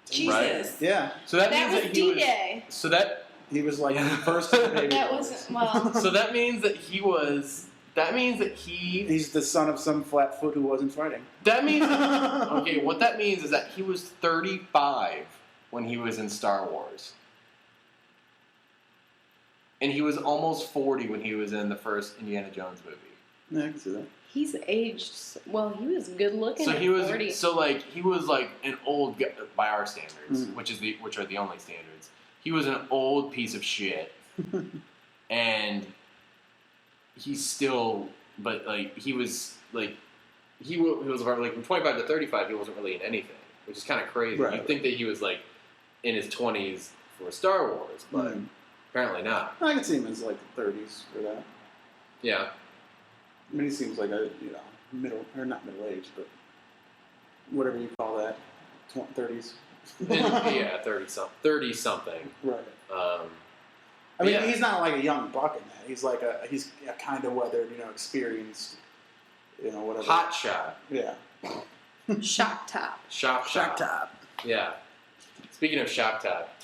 Jesus. Right? Yeah. So that was means that he D-Day. was. So that he was like the first of the baby. That wasn't well. So that means that he was. That means that he's the son of some flatfoot who wasn't fighting. That means okay. What that means is that he was 35 when he was in Star Wars, and he was almost 40 when he was in the first Indiana Jones movie. Yeah, I can see that. He's aged well. He was good looking. So at he was 40. he was like an old guy by our standards, which are the only standards. He was an old piece of shit, and he's still, but like he was like he was like from 25 to 35. He wasn't really in anything, which is kind of crazy. Right. You'd think that he was like in his 20s for Star Wars, but apparently not. I can see him as like 30s for that. Yeah. I mean, he seems like a middle or not middle age, but whatever you call that, 30s. Yeah, 30 something. Right. I mean, he's not like a young buck in that. He's like he's a kind of weathered, experienced, whatever. Hot shot. Yeah. Shock top. Shock top. Yeah. Speaking of shock top,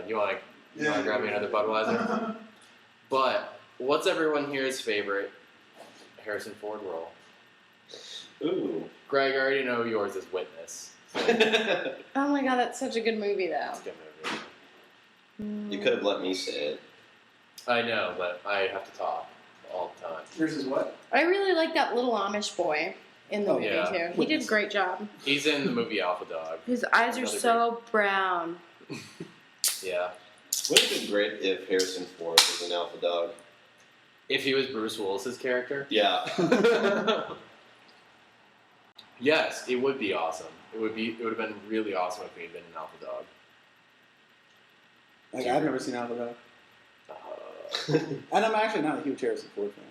you want to grab me another Budweiser? But What's everyone here's favorite Harrison Ford role? Ooh. Greg, I already know yours is Witness. Oh my god, that's such a good movie, though. It's a good movie. You could have let me say it. I know, but I have to talk all the time. Yours is what? I really like that little Amish boy in the movie, yeah. too. He did a great job. He's in the movie Alpha Dog. His eyes are so brown. Yeah. Would it have been great if Harrison Ford was an alpha dog? If he was Bruce Willis's character? Yeah. Yes, it would be awesome. It would have been really awesome if he had been an Alpha Dog. Like, I've never seen Alpha Dog. And I'm actually not a huge Harrison Ford fan.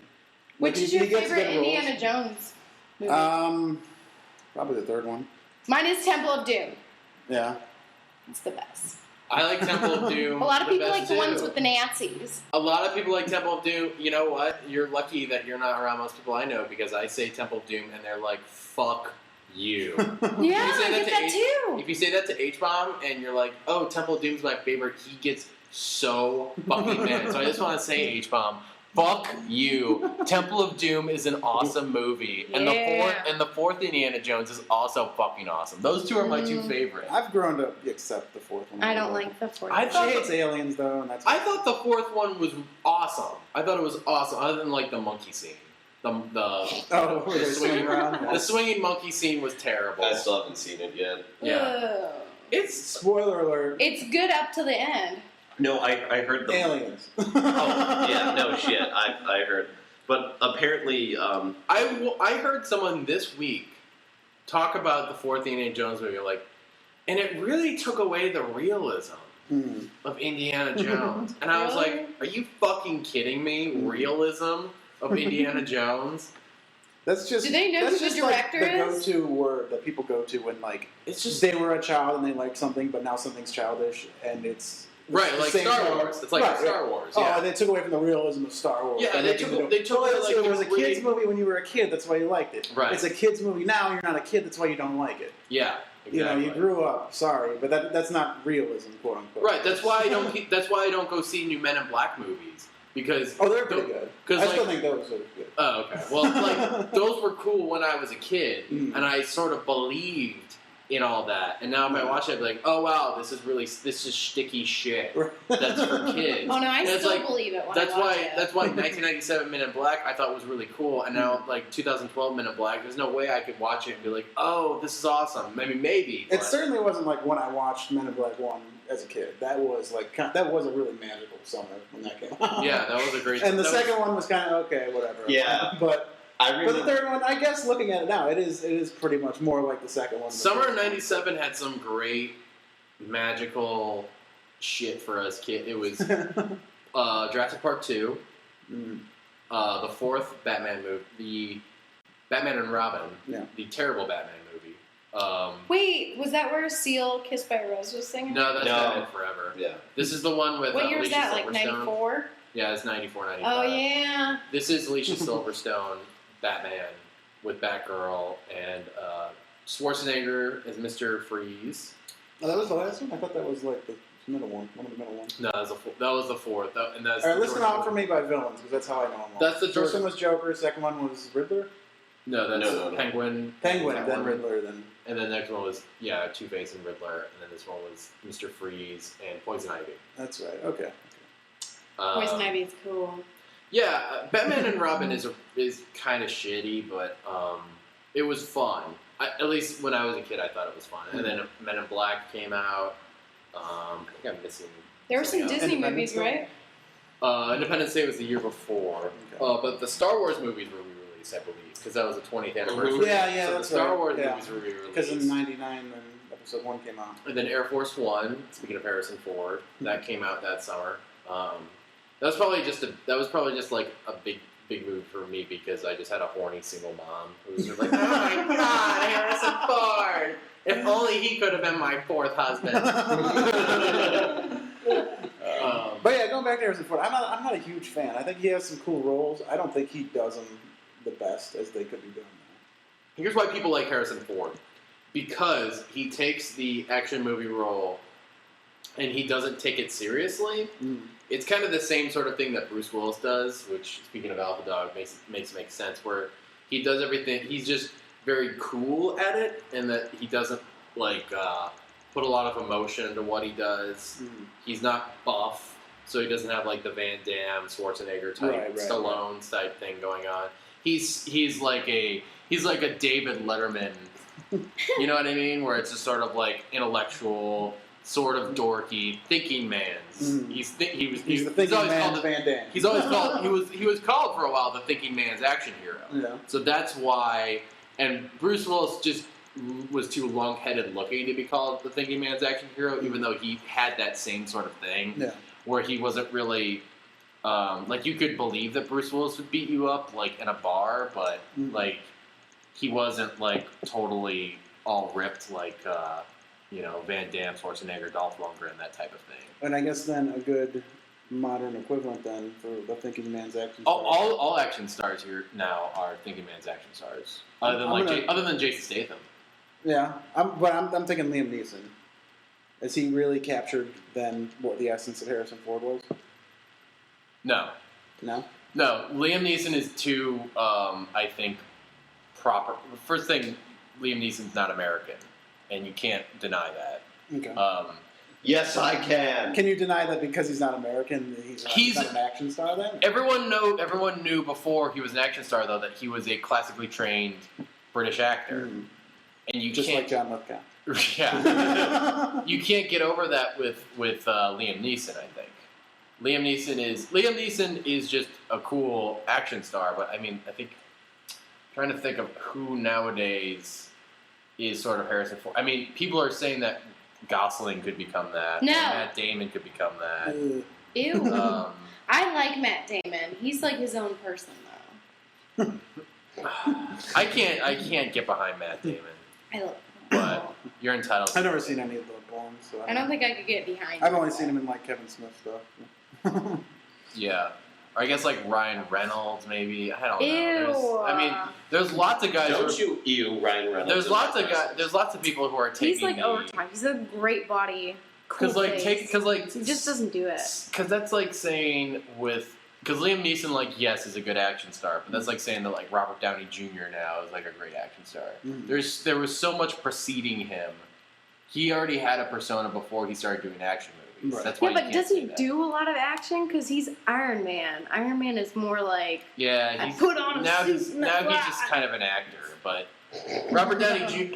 Which is your favorite Indiana Jones movie? Probably the third one. Mine is Temple of Doom. Yeah. It's the best. I like Temple of Doom. A lot of people like the too. ones with the Nazis. A lot of people like Temple of Doom. You know what? You're lucky that you're not around most people I know because I say Temple of Doom and they're like, fuck you. Yeah, I get that too. If you say that to H-Bomb and you're like, oh, Temple of Doom's my favorite, he gets so fucking mad. So I just want to say, H-Bomb, fuck you. Temple of Doom is an awesome movie. And the fourth Indiana Jones is also fucking awesome. Those two are my two favorites. I've grown to accept the fourth one. I don't like the fourth I one. thought She hates aliens, though, and that's... I thought the fourth one was awesome. I thought it was awesome, other than like the monkey scene. Where they're swinging around? The swinging monkey scene was terrible. I still haven't seen it yet. Yeah. Ugh. It's Spoiler alert. It's good up to the end. No, I heard the Aliens. Oh, yeah, no shit. I heard. But apparently, I heard someone this week talk about the fourth Indiana Jones movie, and it really took away the realism of Indiana Jones. And I was like, are you fucking kidding me? Realism of Indiana Jones? That's just. Do they know who the director is? The is? go-to word that people go to when it's just they were a child and they like something, but now something's childish, and it's right, the like same Star thing. Wars. It's like Right, Star Wars. Yeah. Oh, they took away from the realism of Star Wars. Yeah, they took away, it was a kids movie when you were a kid. That's why you liked it. Right. It's a kids movie now. You're not a kid. That's why you don't like it. Yeah. Exactly. You know, you grew up. Sorry, but that's not realism, quote unquote. Right. That's why I don't. That's why I don't go see new Men in Black movies because they're pretty good. I still think those are good. Oh, okay. Well, those were cool when I was a kid, and I sort of believed in all that. And now if I watch it, I'd be like, oh wow, this is sticky shit that's for kids. Oh no, I and still believe it when I watch it. That's why 1997 Men in Black I thought was really cool, and now 2012 Men in Black, there's no way I could watch it and be like, oh, this is awesome. Maybe. It certainly wasn't like when I watched Men in Black 1 as a kid. That was a really magical summer when that came out. Yeah, that was a great. And the second one was kind of okay, whatever. Yeah, but the third one, I guess, looking at it now, it is pretty much more like the second one. Summer of '97 had some great magical shit for us kids. It was Jurassic Park 2, the fourth Batman movie, the Batman and Robin, the terrible Batman movie. Wait, was that where Seal Kissed by a Rose was singing? No, that's Batman Forever. Yeah. This is the one with what year was that? Alicia Like Silverstone. 94? Yeah, it's 94, 95. Oh, yeah. This is Alicia Silverstone, Batman, with Batgirl, and Schwarzenegger as Mr. Freeze. Oh, that was the last one? I thought that was like the middle one. One of the middle ones. No, that was the fourth. All right, listen out for me by villains, because that's how I know them all. That's the first one was Joker, second one was Riddler? No, that's Penguin. Penguin, then Riddler, then... And then the next one was, Two-Face and Riddler, and then this one was Mr. Freeze and Poison Ivy. That's right, okay. Poison Ivy is cool. Yeah, Batman and Robin is kind of shitty, but it was fun. At least when I was a kid, I thought it was fun. And then Men in Black came out. I think I'm missing. There were some Disney movies, right? Independence Day was the year before. Okay. But the Star Wars movies were re-released, I believe, because that was the 20th anniversary. Yeah, so that's the Star Wars right. movies were re-released. Because in '99, then Episode 1 came out. And then Air Force One. Speaking of Harrison Ford, that came out that summer. That was probably just like a big move for me because I just had a horny single mom who was just like, oh my god, Harrison Ford! If only he could have been my fourth husband. But yeah, going back to Harrison Ford, I'm not a huge fan. I think he has some cool roles. I don't think he does them the best as they could be done now. Here's why people like Harrison Ford. Because he takes the action movie role and he doesn't take it seriously. it's kind of the same sort of thing that Bruce Willis does, which, speaking of Alpha Dog, makes sense, where he does everything, he's just very cool at it, and that he doesn't, like, put a lot of emotion into what he does. Mm. He's not buff, so he doesn't have, like, the Van Damme, Schwarzenegger type, Stallone type thing going on. He's like a David Letterman, you know what I mean? Where it's just sort of, like, intellectual, sort of dorky, thinking man's. Mm. He's the thinking man's Van Damme. He's always called. He was called for a while the thinking man's action hero. Yeah. So that's why. And Bruce Willis just was too long-headed looking to be called the thinking man's action hero, even though he had that same sort of thing, where he wasn't really like you could believe that Bruce Willis would beat you up like in a bar, but like he wasn't like totally all ripped like. Van Damme, Schwarzenegger, Dolph Lundgren, that type of thing. And I guess then a good modern equivalent then for the thinking man's action stars. All action stars here now are thinking man's action stars, other than Jason Statham. Yeah, I'm thinking Liam Neeson. Has he really captured then what the essence of Harrison Ford was? No. No. Liam Neeson is too, I think, proper. First thing, Liam Neeson's not American. And you can't deny that. Okay. Yes, I can. Can you deny that because he's not American, he's not an action star then? Everyone knew before he was an action star, though, that he was a classically trained British actor. Mm. And you just can't, like John Lithgow. Yeah. You can't get over that with Liam Neeson, I think. Liam Neeson is just a cool action star, but I mean, I'm trying to think of who nowadays is sort of Harrison Ford. I mean, people are saying that Gosling could become that. No. Matt Damon could become that. Ew. I like Matt Damon. He's like his own person, though. I can't get behind Matt Damon. I love him. But you're entitled to I've never seen any of the Bourne, so I don't think I could get behind I've only seen him in, like, Kevin Smith stuff. Yeah. Or I guess like Ryan Reynolds, maybe. I don't know. There's lots of guys. Don't you Ryan Reynolds? There's lots of guys. There's lots of people who are taking. He's like overtime. He's a great body. Because he just doesn't do it. Because that's like saying because Liam Neeson, like, yes, is a good action star, but that's like saying that like Robert Downey Jr. now is like a great action star. Mm-hmm. There was so much preceding him. He already had a persona before he started doing action movies. Right. That's why but does he do a lot of action? Because he's Iron Man. Iron Man is more like he's put on a suit. He's just kind of an actor. But Robert Downey Jr.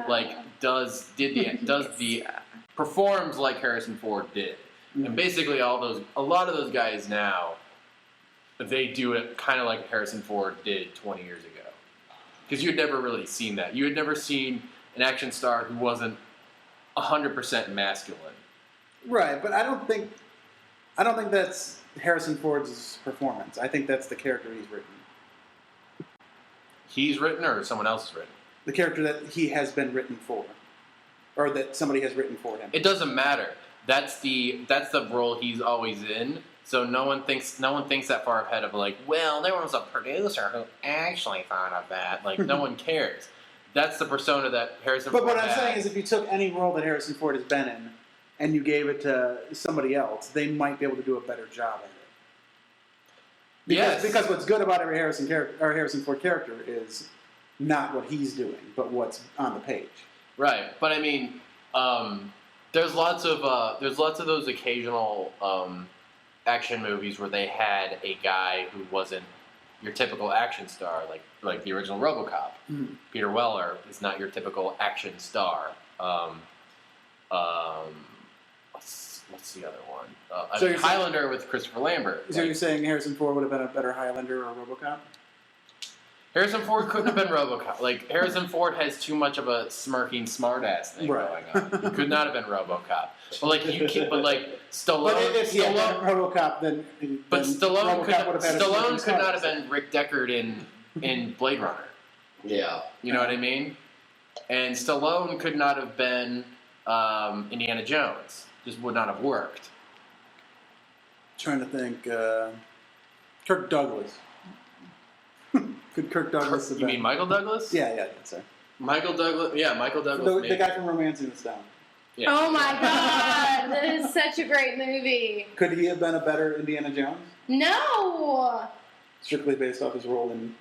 like performs like Harrison Ford did, and basically a lot of those guys now, they do it kind of like Harrison Ford did 20 years ago. Because you'd never really seen that. You had never seen an action star who wasn't 100% masculine. Right, but I don't think that's Harrison Ford's performance. I think that's the character he's written. He's written, or someone else has written? The character that he has been written for, or that somebody has written for him. It doesn't matter. That's the role he's always in. So no one thinks that far ahead of like, well, there was a producer who actually thought of that. Like, no one cares. That's the persona that Harrison Ford But what had. I'm saying is if you took any role that Harrison Ford has been in and you gave it to somebody else, they might be able to do a better job at it. Because what's good about every Harrison Ford character is not what he's doing, but what's on the page. Right. But I mean, there's lots of those occasional action movies where they had a guy who wasn't your typical action star, like the original RoboCop. Mm-hmm. Peter Weller is not your typical action star. What's the other one? Highlander with Christopher Lambert. So you're saying Harrison Ford would have been a better Highlander or RoboCop? Harrison Ford couldn't have been RoboCop. Like, Harrison Ford has too much of a smirking smartass thing going on. He could not have been RoboCop. But like Stallone. But if he had been RoboCop, then Stallone could not have been Rick Deckard in Blade Runner. Yeah, you know what I mean. And Stallone could not have been Indiana Jones. Just would not have worked. Trying to think. Kirk Douglas. Could Kirk Douglas have been? You mean Michael Douglas? Yeah, that's right. Michael Douglas. Yeah, Michael Douglas. The guy from Romancing the Stone. Yeah. Oh my god, that is such a great movie. Could he have been a better Indiana Jones? No. Strictly based off his role in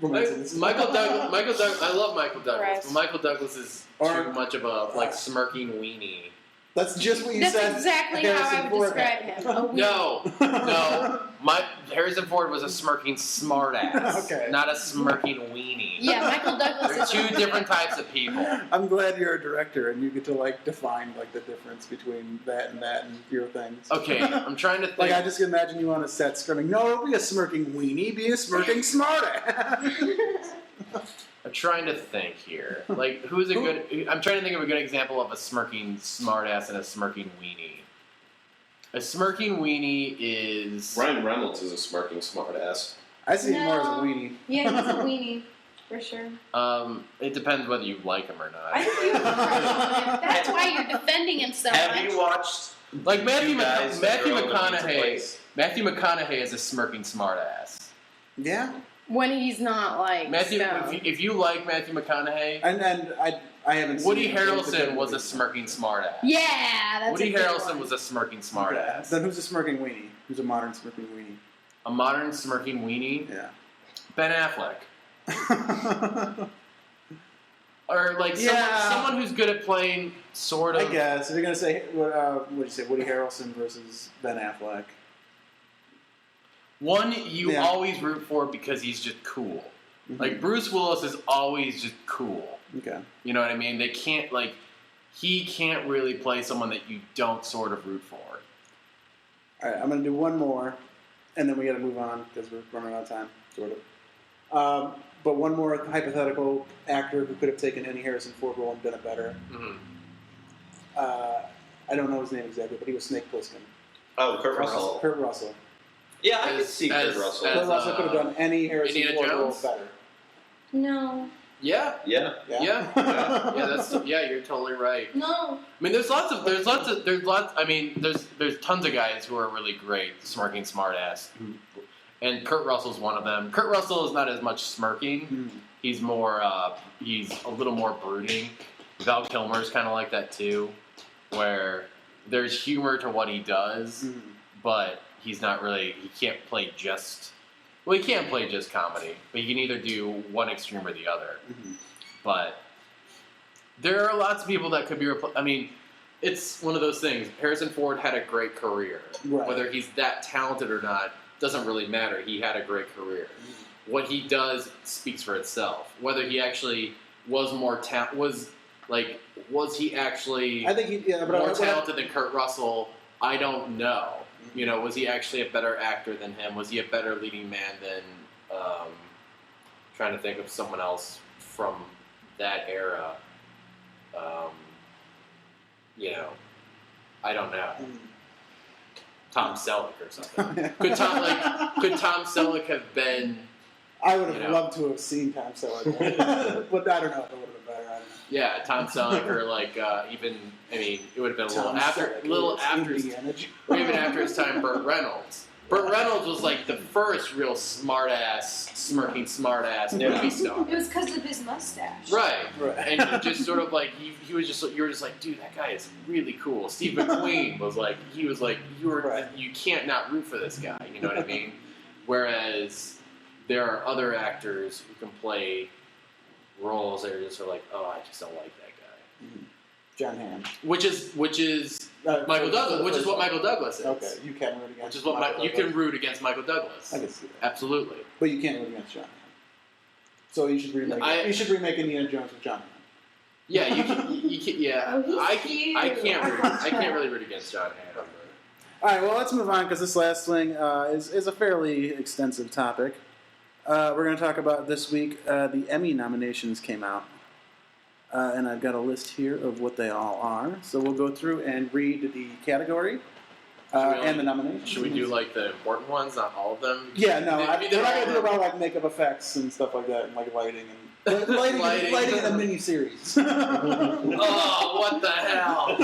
Michael Douglas. I love Michael Douglas, Right. but Michael Douglas is too much of a smirking weenie. That's just what you said. That's exactly how I would describe him. No. Harrison Ford was a smirking smartass, Okay. not a smirking weenie. Yeah, Michael Douglas They're is two different types of people. I'm glad you're a director and you get to define the difference between that and your things. Okay, I'm trying to think. I just imagine you on a set screaming, "No, don't be a smirking weenie, be a smirking smartass." I'm trying to think here. Who's a good? I'm trying to think of a good example of a smirking smartass and a smirking weenie. A smirking weenie is Ryan Reynolds is a smirking smartass. I see him more as a weenie. Yeah, he's a weenie. For sure. It depends whether you like him or not. I think you have a crush on him. That's why you're defending him so much. Have you watched Matthew Matthew McConaughey? Matthew McConaughey is a smirking smartass. Yeah. When he's not Matthew, stoned. if you like Matthew McConaughey, And I haven't seen Woody him. Harrelson was a smirking smartass. Yeah, that's Woody a good Harrelson one. was a smirking Okay. smartass. Then who's a smirking weenie? Who's a modern smirking weenie? A modern smirking weenie, Yeah. Ben Affleck. Or someone who's good at playing sort of. I guess. If you're going to say, what do you say, Woody Harrelson versus Ben Affleck? One you Yeah. always root for because he's just cool. Mm-hmm. Bruce Willis is always just cool. Okay. You know what I mean? They can't he can't really play someone that you don't sort of root for. All right, I'm going to do one more, and then we got to move on because we're running out of time, sort of. But one more hypothetical actor who could have taken any Harrison Ford role and done it better. Mm-hmm. I don't know his name exactly, but he was Snake Plissken. Oh, Kurt Russell. Kurt Russell. Yeah, I could see Kurt Russell. Kurt Russell could have done any Harrison Indiana Ford role Jones? better. No. Yeah. Yeah. You're totally right. No. I mean, there's tons of guys who are really great smirking smartass, and Kurt Russell's one of them. Kurt Russell is not as much smirking; he's more, he's a little more brooding. Val Kilmer's kind of like that too, where there's humor to what he does, but he's not really. He can't play just. Well, he can't play just comedy, but he can either do one extreme or the other. But there are lots of people that could be replaced. I mean, it's one of those things. Harrison Ford had a great career. Right. Whether he's that talented or not doesn't really matter. He had a great career. What he does speaks for itself. Whether he actually was more was he actually I think more talented than Kurt Russell? I don't know. You know, was he actually a better actor than him? Was he a better leading man than? Trying to think of someone else from that era. I don't know. Tom Selleck or something. Could Tom Selleck have been? I would have loved to have seen Tom Selleck, but I don't know if it would have been better. I don't know. Yeah, Tom Selleck or it would have been even after his time, Burt Reynolds. Burt Reynolds was the first real smirking smartass movie star. It was because of his mustache. Right. And he just sort of you were just like, dude, that guy is really cool. Steve McQueen was you can't not root for this guy, you know what I mean? Whereas there are other actors who can play roles that are just sort of oh, I just don't like that guy. John Hamm. Which is Michael Douglas, which is what Michael Douglas is. Okay, you can root against. Which is what you can root against Michael Douglas. I can see that. Absolutely. But you can't root against John Hamm. So you should remake. You should remake Indiana Jones with John Hamm. Yeah, you can. Yeah, Oh, I can't really root against John Hamm. All right, well, let's move on because this last thing is a fairly extensive topic. We're going to talk about this week. The Emmy nominations came out. And I've got a list here of what they all are. So we'll go through and read the category and the nominations. Should we do the important ones, not all of them? Yeah, no. We're not going to do about makeup effects and stuff like that, and lighting and lighting in a mini series. Oh, what the hell!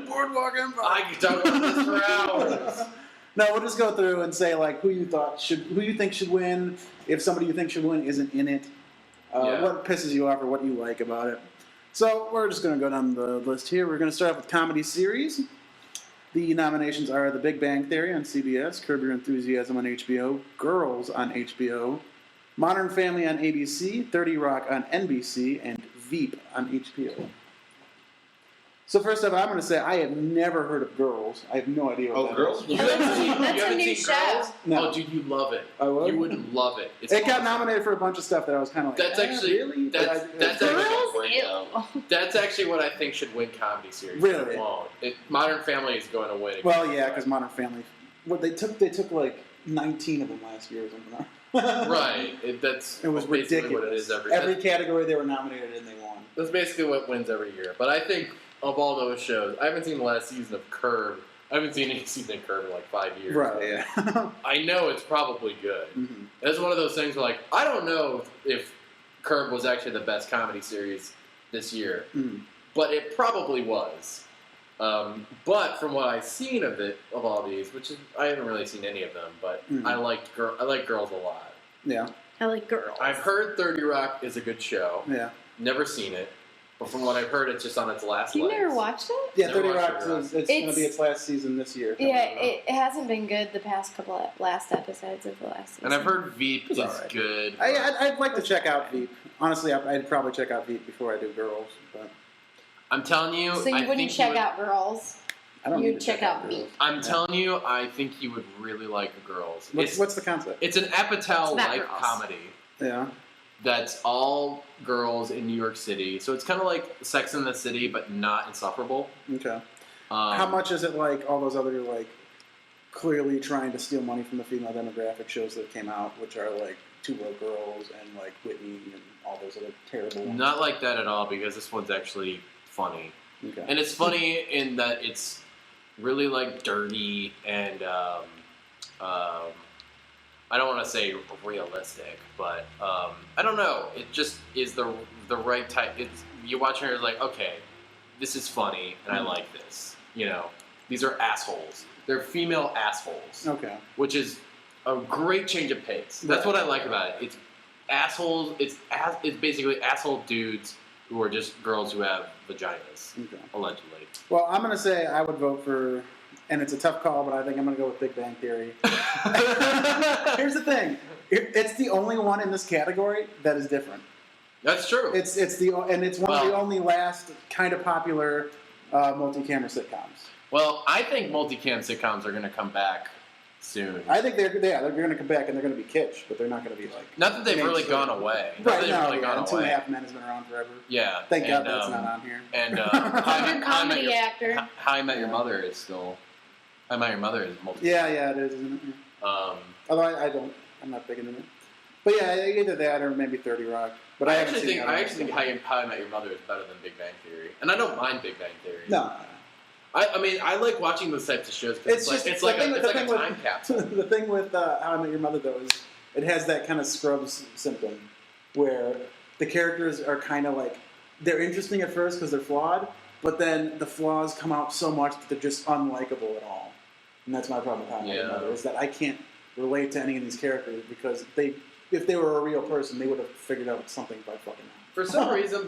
Boardwalk Empire. I could talk about this for hours. No, we'll just go through and say who you think should win. If somebody you think should win isn't in it, what pisses you off or what you like about it. So we're just going to go down the list here. We're going to start off with comedy series. The nominations are The Big Bang Theory on CBS, Curb Your Enthusiasm on HBO, Girls on HBO, Modern Family on ABC, 30 Rock on NBC, and Veep on HBO. So first off, I'm going to say I have never heard of Girls. I have no idea what that Girls? is. You haven't That's a new seen show. Girls? No. Oh, dude, you love it. I would? You would love it. It's It got awesome. nominated for a bunch of stuff that I was kind of like, That's actually- really? that's- But that's Girls? actually- Ew. That's actually what I think should win comedy series. Really? It won't. Modern Family is going to win. Well, yeah, because Modern Family, they took like 19 of them last year or something. Right. It was basically ridiculous. what it is every category they were nominated in, they won. That's basically what wins every year. But I think of all those shows, I haven't seen the last season of Curb. I haven't seen any season of Curb in like 5 years. Right. Yeah. I know it's probably good. Mm-hmm. It's one of those things where, like, I don't know if Curb was actually the best comedy series this year, but it probably was. But from what I've seen of all these, which is, I haven't really seen any of them, but I like Girls a lot. Yeah. I like Girls. I've heard 30 Rock is a good show. Yeah. Never seen it. But from what I've heard, it's just on its last You legs. never watched it? Yeah, Never 30 watched Rock, 30 Rock. it's going to be its last season this year. Yeah, it hasn't been good the past couple of last episodes of the last season. And I've heard Veep is alright. good. I'd like to check out Veep. Honestly, I'd probably check out Veep before I do Girls. But I'm telling you, So you I wouldn't think check you would, out Girls? I don't You'd need to check out Girls. Veep. I'm telling you, I think you would really like the Girls. What's the concept? It's an Apatow It's about life girls. comedy Yeah. that's all girls in New York City. So it's kind of like Sex and the City, but not insufferable. Okay. How much is it like all those other like clearly trying to steal money from the female demographic shows that came out, which are like Two Broke Girls and like Whitney and all those other terrible ones? Not like that at all, because this one's actually funny. Okay. And it's funny in that it's really like dirty and I don't want to say realistic, but I don't know. It just is the right type. You watch it and it's like, okay, this is funny and I like this. You know, these are assholes. They're female assholes. Okay. Which is a great change of pace. That's what I like about it. It's assholes. It's basically asshole dudes who are just girls who have vaginas, allegedly. Well, I'm going to say I would vote for, and it's a tough call, but I think I'm going to go with Big Bang Theory. Here's the thing. It's the only one in this category that is different. That's true. It's one of the only last kind of popular multi-camera sitcoms. Well, I think multicam sitcoms are going to come back soon. I think they're going to come back and they're going to be kitsch, but they're not going to be like. Not that they've really gone away. Not that Right they've now, really gone and Two and a away. Half Men has been around forever. Yeah. Thank God and, that's not on here. And Favorite comedy actor. How I Met Your Mother is still. How I Met Your Mother is multicam. Yeah, it is, isn't it? Although I'm not big into it. But yeah, either that or maybe 30 Rock. But I actually think How I Met Your Mother is better than Big Bang Theory, and I don't mind Big Bang Theory. No. I mean, I like watching those types of shows because it's like a time capsule. The thing with How I Met Your Mother, though, is it has that kind of Scrubs symptom where the characters are kind of like, they're interesting at first because they're flawed, but then the flaws come out so much that they're just unlikable at all. And that's my problem with How I Met Your Mother, is that I can't relate to any of these characters because if they were a real person, they would have figured out something by fucking now. For some reason,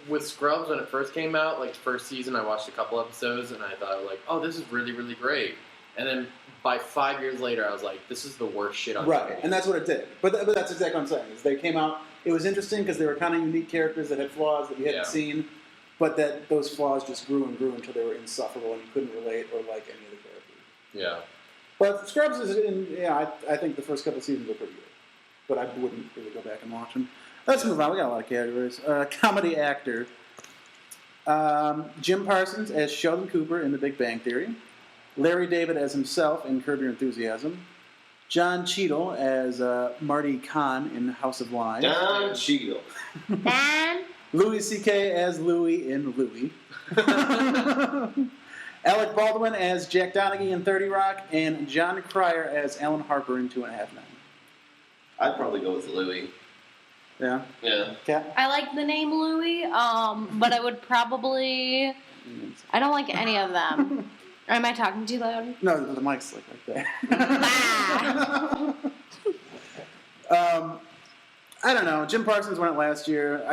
with Scrubs, when it first came out, like first season, I watched a couple episodes and I thought, like, oh, this is really, really great. And then by 5 years later, I was like, this is the worst shit on Right, TV. and that's what it did. But that's exactly what I'm saying. Is they came out, it was interesting because they were kind of unique characters that had flaws that you hadn't seen, but that those flaws just grew and grew until they were insufferable and you couldn't relate or like any of the characters. Yeah. But Scrubs I think the first couple of seasons were pretty good. But I wouldn't really go back and watch them. Let's move on. We got a lot of categories. Comedy actor. Jim Parsons as Sheldon Cooper in The Big Bang Theory. Larry David as himself in Curb Your Enthusiasm. John Cheadle as Marty Kahn in House of Lies. Don Cheadle. Dan. Louis C.K. as Louie in Louie. Alec Baldwin as Jack Donaghy in 30 Rock. And John Cryer as Alan Harper in 2.5 Men. I'd probably go with Louis. Yeah? Yeah. Kat? I like the name Louie, but I would probably... I don't like any of them. Am I talking too loud? No, the mic's like that. I don't know. Jim Parsons won it last year.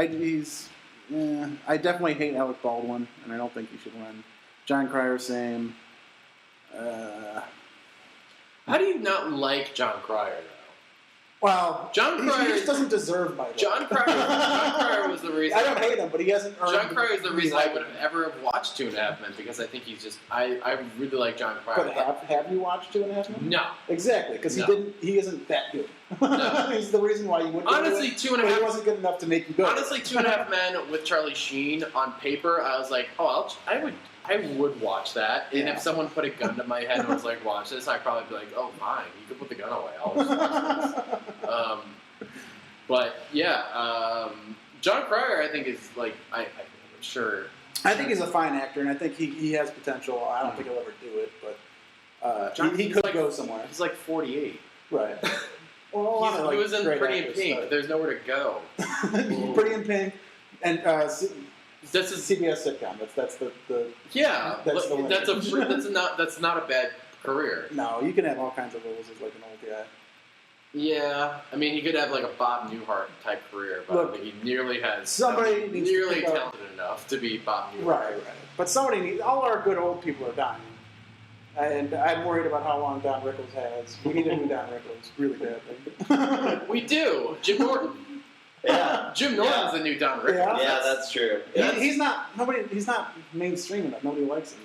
I definitely hate Alec Baldwin, and I don't think he should win. John Cryer, same. How do you not like John Cryer, though? Well, John he Cryer just doesn't deserve my vote. John Cryer was the reason. I don't hate him, but he hasn't earned. John Cryer is the reason I would have ever watched 2.5 Men, because I think he's just. I really like John Cryer. But have you watched 2.5 Men? No. Exactly, because No. he isn't that good. No. He's the reason why you wouldn't. Honestly, but 2.5. he wasn't good enough to make you go. Honestly, 2.5 Men with Charlie Sheen on paper, I was like, oh, I would watch that. And Yeah. if someone put a gun to my head and was like, watch this, I'd probably be like, oh, fine, you can put the gun away. I'll just watch this. But yeah, John Cryer, I think is like I'm sure. I think he's a fine actor, and I think he has potential. I don't think he'll ever do it, but he could go somewhere. He's like 48. Right. Well, a lot of, He was in great Pretty in actors, Pink. but- There's nowhere to go. Pretty in Pink, and This is CBS sitcom. That's the yeah. That's the limit. That's not a bad career. No, you can have all kinds of roles as like an old guy. Yeah, I mean, he could have like a Bob Newhart type career, but I don't think he nearly has. Somebody needs to nearly pick up- talented enough to be Bob Newhart. Right. But somebody needs. All our good old people are dying, and I'm worried about how long Don Rickles has. We need a new Don Rickles really badly. We do. Jim Norton. Yeah. Jim Norton's the new Don Rickles. Yeah. Yeah, that's true. He's not mainstream enough. Nobody likes him.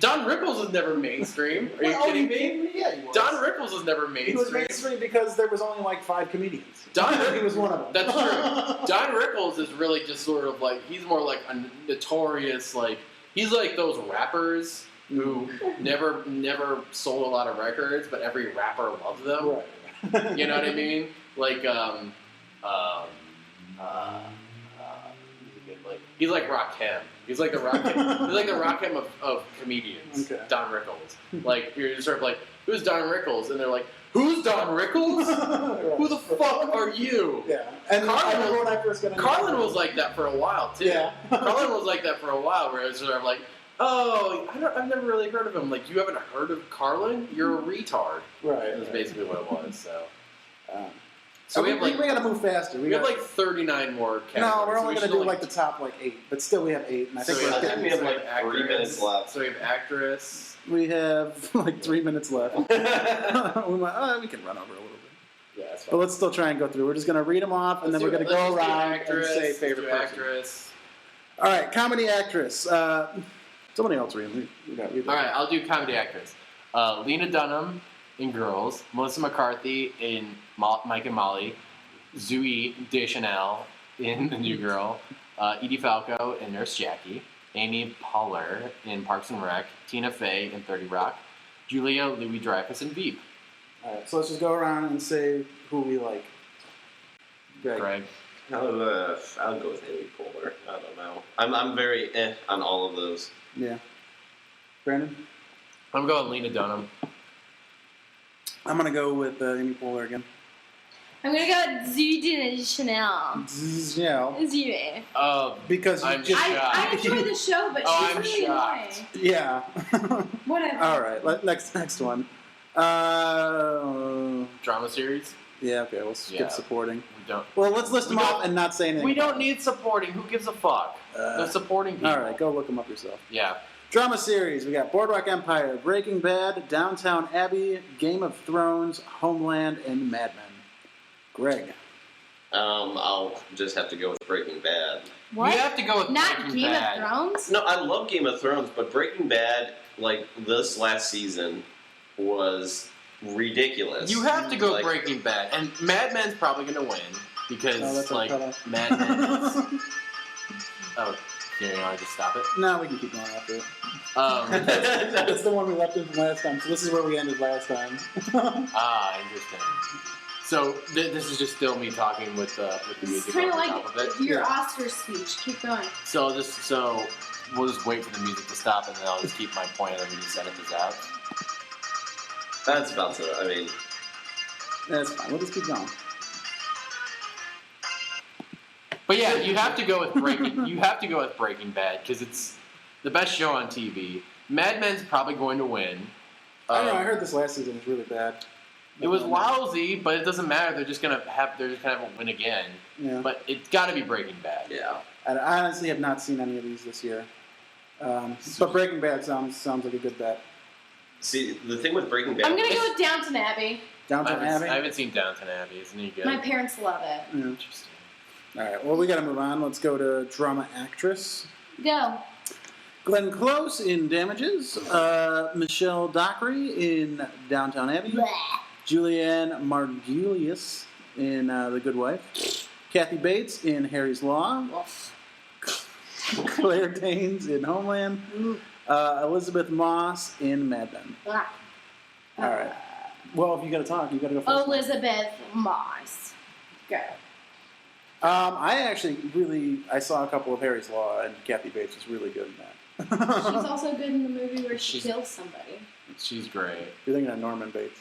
Don Rickles was never mainstream. Are you kidding me? Yeah, he was. Don Rickles was never He was mainstream. mainstream because there was only like 5 comedians. Don he was one of them. That's true. Don Rickles is really just sort of like, he's more like a notorious, like, he's like those rappers who never sold a lot of records, but every rapper loved them. Right. You know what I mean? Like, he's like Rakim. He's like the Rakim. He's like the Rakim of comedians. Okay. Don Rickles. Like, you're sort of like, who's Don Rickles? And they're like, who's Don Rickles? Right. Who the fuck are you? Yeah. And I remember when I first got into Carlin was like that for a while too. Yeah. Carlin was like that for a while, where it's sort of like, oh, I've never really heard of him. Like, you haven't heard of Carlin? You're a retard. Right. That's basically what it was. So, So we have like we got to move faster. we have like 39 more categories. no, we're So only we going to should do like the top like 8, but still we have 8, and I think So we're I think getting. we have like 3 minutes left. So we have actress. We have like 3 minutes left. we can run over a little bit, Yeah, that's but fine. let's still try and go through. We're just going to read them off, and then we're going to go around and say favorite person. actress. All right, comedy actress. Somebody else read. We got. All right, I'll do comedy actress. Lena Dunham in Girls, Melissa McCarthy in Mike and Molly, Zooey Deschanel in The New Girl, Edie Falco in Nurse Jackie, Amy Poehler in Parks and Rec, Tina Fey in 30 Rock, Julia Louis-Dreyfus in Veep. All right, so let's just go around and say who we like. Greg. I'll go with Amy Poehler. I don't know. I'm very on all of those. Yeah. Brandon? I'm going Lena Dunham. I'm going to go with Amy Poehler again. I'm gonna go with Zooey Chanel. Yeah. Zooey. Because I'm just... I enjoy the show, but Oh, she's I'm really shocked. annoying. Yeah. Whatever. All right, next one. Drama series? Yeah, okay, we'll skip Yeah. supporting. We don't. Well, let's list them We off don't- and not say anything. We don't need supporting. Who gives a fuck? The supporting people. All right, go look them up yourself. Yeah. Drama series, we got Boardwalk Empire, Breaking Bad, Downtown Abbey, Game of Thrones, Homeland, and Mad Men. Greg. I'll just have to go with Breaking Bad. What? You have to go with Not Breaking Game Bad. of Thrones? No, I love Game of Thrones, but Breaking Bad, like this last season, was ridiculous. You have to go Like- Breaking Bad, and Mad Men's probably going to win because Oh, that's like okay. Mad Men. Is, oh, here you want to just stop it? No, we can keep going after it. That's That's the one we left in from last time, so this is where we ended last time. interesting. So this is just still me talking with the It's music kind over of top of like it. your Yeah. Oscar speech. Keep going. So we'll just wait for the music to stop, and then I'll just keep my point, and then we just edit this out. That's about to. I mean, That's fine, we'll just keep going. But yeah, you have to go with Breaking Bad because it's the best show on TV. Mad Men's probably going to win. I don't know, I heard this last season was really bad. It was lousy, but it doesn't matter. They're just gonna have a win again. Yeah. But it's got to be Breaking Bad. yeah. I honestly have not seen any of these this year. But Breaking Bad sounds like a good bet. See, the thing with Breaking Bad... I'm going to go with Downton Abbey. Downton Abbey? I haven't seen Downton Abbey. Isn't he good? My parents love it. Yeah. Interesting. All right, well, we got to move on. Let's go to drama actress. Go. Glenn Close in Damages. Michelle Dockery in Downton Abbey. Bleh. Julianne Margulies in The Good Wife. Kathy Bates in Harry's Law. Claire Danes in Homeland. Elizabeth Moss in Mad Men. Blah. All right. Well, if you got to talk, you got to go first. Elizabeth Moss. Go. I saw a couple of Harry's Law, and Kathy Bates was really good in that. She's also good in the movie where she kills somebody. She's great. You're thinking of Norman Bates.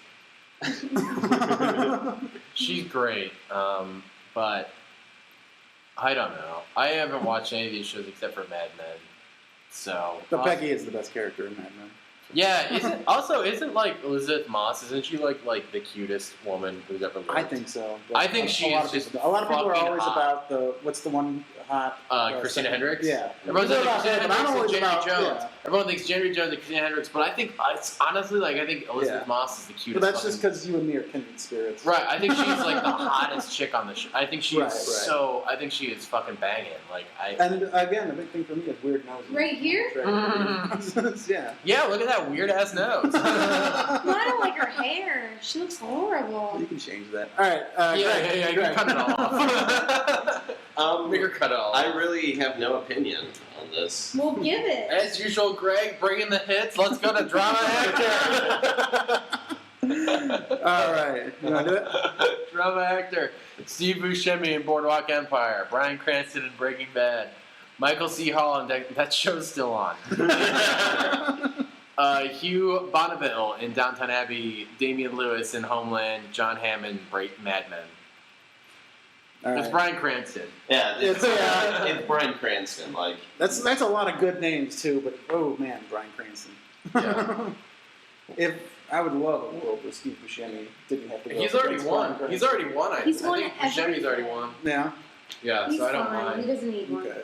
She's great, but I don't know. I haven't watched any of these shows except for Mad Men. So, But Peggy is the best character in Mad Men. Yeah, isn't like Elizabeth Moss? Isn't she like the cutest woman who's ever lived? I think so. I think she's a lot of people are fucking always hot. about what's the one hot? Christina Hendricks. Yeah. Everyone's like Christina Hendricks and January Jones. Yeah. Everyone thinks January Jones and Christina Hendricks, but I think it's honestly I think Elizabeth Moss is the cutest. But that's just because you and me are kindred spirits. Right. I think she's like the hottest chick on the show. I think she's Right. so. I think she is fucking banging. And again, the big thing for me is weird nose. Right here? Yeah. Yeah. Look at that weird ass nose. Well, I don't like her hair. She looks horrible. You can change that. All right. Yeah. You can cut it off. Make her cut it off. I really have no opinion on this. We'll give it. As usual, Greg, bringing the hits. Let's go to drama actor. All right. You want to do it? Drama actor. Steve Buscemi in Boardwalk Empire. Bryan Cranston in Breaking Bad. Michael C. Hall in that show's still on. Hugh Bonneville in Downton Abbey. Damian Lewis in Homeland. John Hammond in Mad Men. All It's right. Bryan Cranston. Yeah, it's Bryan Cranston. Like That's a lot of good names too, but oh man, Bryan Cranston. Yeah. If I would love a world where Steve Buscemi didn't have to go. He's already against won. Bryan He's Cranston. already won. He's won I think Buscemi's already everything. won. Yeah. Yeah, He's so I don't fine. He mind. doesn't need one. Okay.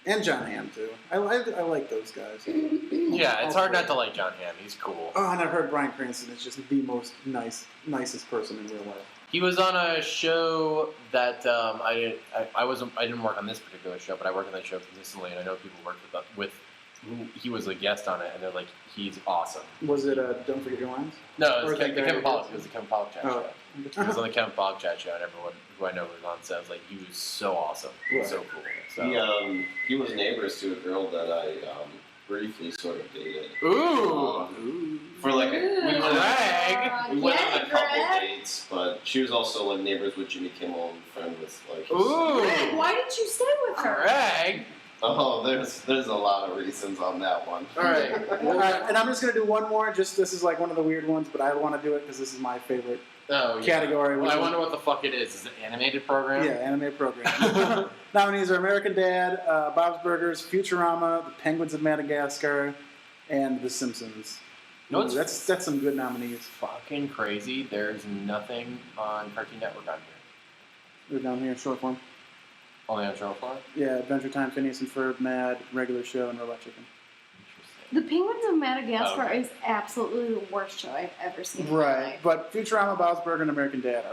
And John Hamm too. I like those guys. Yeah, it's hard not to like John Hamm. He's cool. Oh, and I've heard Bryan Cranston is just the most nicest person in real life. He was on a show that I didn't work on this particular show, but I work on that show consistently, and I know people worked with who he was a guest on it, and they're like, he's awesome. Was it Don't Forget Your Lines? No, it Or was is that the guy- Kevin Pollak. It was the Kevin Pollak chat Oh. show. He was on the Kevin Pollak chat show, and everyone who I know was on set was like, he was so awesome, Right. so cool. So. he was neighbors to a girl that I briefly sort of dated. Ooh, For like we went on a couple Greg. dates, but she was also like neighbors with Jimmy Kimmel and friend with like. His Ooh. Greg, why did you stay with her? Greg. Oh, there's a lot of reasons on that one. All right. All right, and I'm just gonna do one more. This is like one of the weird ones, but I want to do it because this is my favorite Oh, yeah. category. Well, which I is- wonder what the fuck it is. Is it an animated program? Yeah, anime program. Nominees are American Dad, Bob's Burgers, Futurama, The Penguins of Madagascar, and The Simpsons. No, it's that's some good nominees. fucking crazy. There's nothing on Cartoon Network on here. They're down here in short form. Only on Channel 4? Yeah, Adventure Time, Phineas and Ferb, Mad, Regular Show, and Robot Chicken. Interesting. The Penguins of Madagascar Okay. is absolutely the worst show I've ever seen. in my Right, life. but Futurama, Bob's Burgers, and American Dad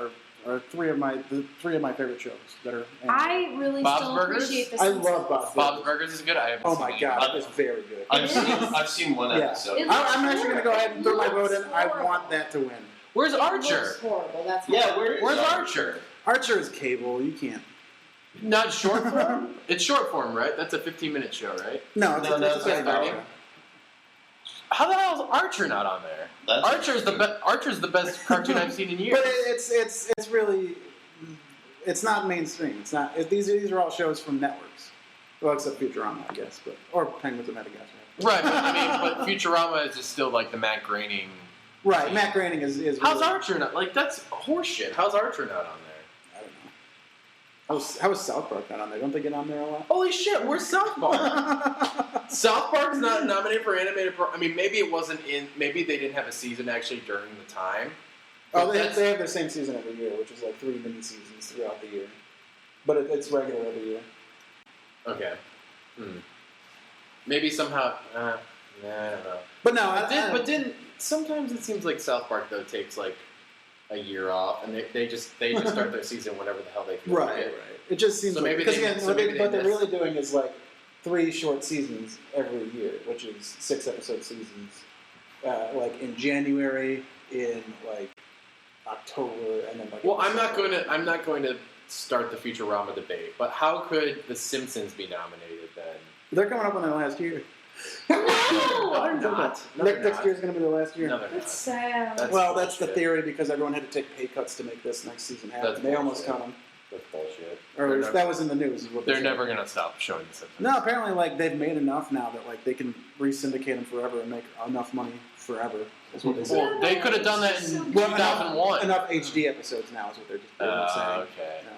are three of my favorite shows that are. I really Bob's still Burgers? appreciate the I Simpsons. love Bob's Bob's Burgers is good. I haven't Oh seen my it. god, it's very good. I've seen one Yeah. episode. It I'm actually gonna go ahead and throw my vote in. I Horrible. want that to win. Where's It Archer? looks horrible. That's Yeah, my Where's Archer? Archer is cable. You can't. Not short form? It's short form, right? That's a 15-minute show, right? No, No, it's it's a like 30. 30. How the hell is Archer not on there? That's Archer's the best cartoon I've seen in years. But it's really it's not mainstream. It's not. These are all shows from networks. Well, except Futurama, I guess, or Penguins of Madagascar. Right, but I mean, but Futurama is just still like the Matt Groening. Right, Matt Groening is. How's really, Archer not? Like that's horseshit. How's Archer not on there? I don't know. How is South Park not on there? Don't they get on there a lot? Holy shit! Where's South Park? South Park's not nominated for animated. I mean, maybe it wasn't in. Maybe they didn't have a season actually during the time. Oh, But they that's- have their same season every year, which is like 3 mini seasons throughout the year. But it's regular every year. Okay. Maybe somehow. I don't know. But no, But then sometimes it seems like South Park though takes like a year off, and they just start their season whenever the hell they feel like Right. it. It just seems So like maybe because they- again, so what maybe they they're miss- really doing is like 3 short seasons every year, which is 6-episode seasons. Like in January, in like October, and then like. Well, I'm not going to start the Futurama debate, but how could The Simpsons be nominated then? they're coming up on their last year. No, they're not. No, they're Next not. year's going to be the last year. No, they're That's not. sad. That's Well, that's the bullshit. theory because everyone had to take pay cuts to make this next season happen. That's They almost bullshit. cut them. That's bullshit. Or They're that never- was in the news. Is what they They're said. never going to stop showing The Simpsons. No, apparently, like they've made enough now that like they can re-syndicate them forever and make enough money forever. Is what they said. Well, they could have done that in Well, 2001. Enough HD episodes now is what they're saying. Okay. Yeah.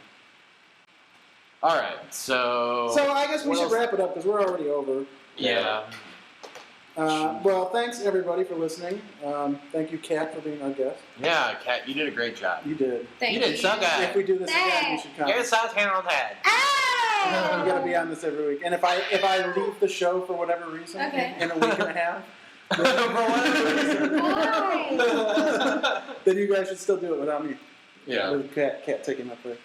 All right. So. So I guess we what should else? wrap it up because we're already over. Yeah. Well, thanks everybody for listening. Thank you, Kat, for being our guest. Yeah, Kat, you did a great job. You did. Thank You did so If good. we do this again, you should come. You're so talented. You gotta be on this every week. And if I leave the show for whatever reason Okay. in a week and a half, For whatever reason. Why? then you guys should still do it without me. Yeah. With Kat taking up for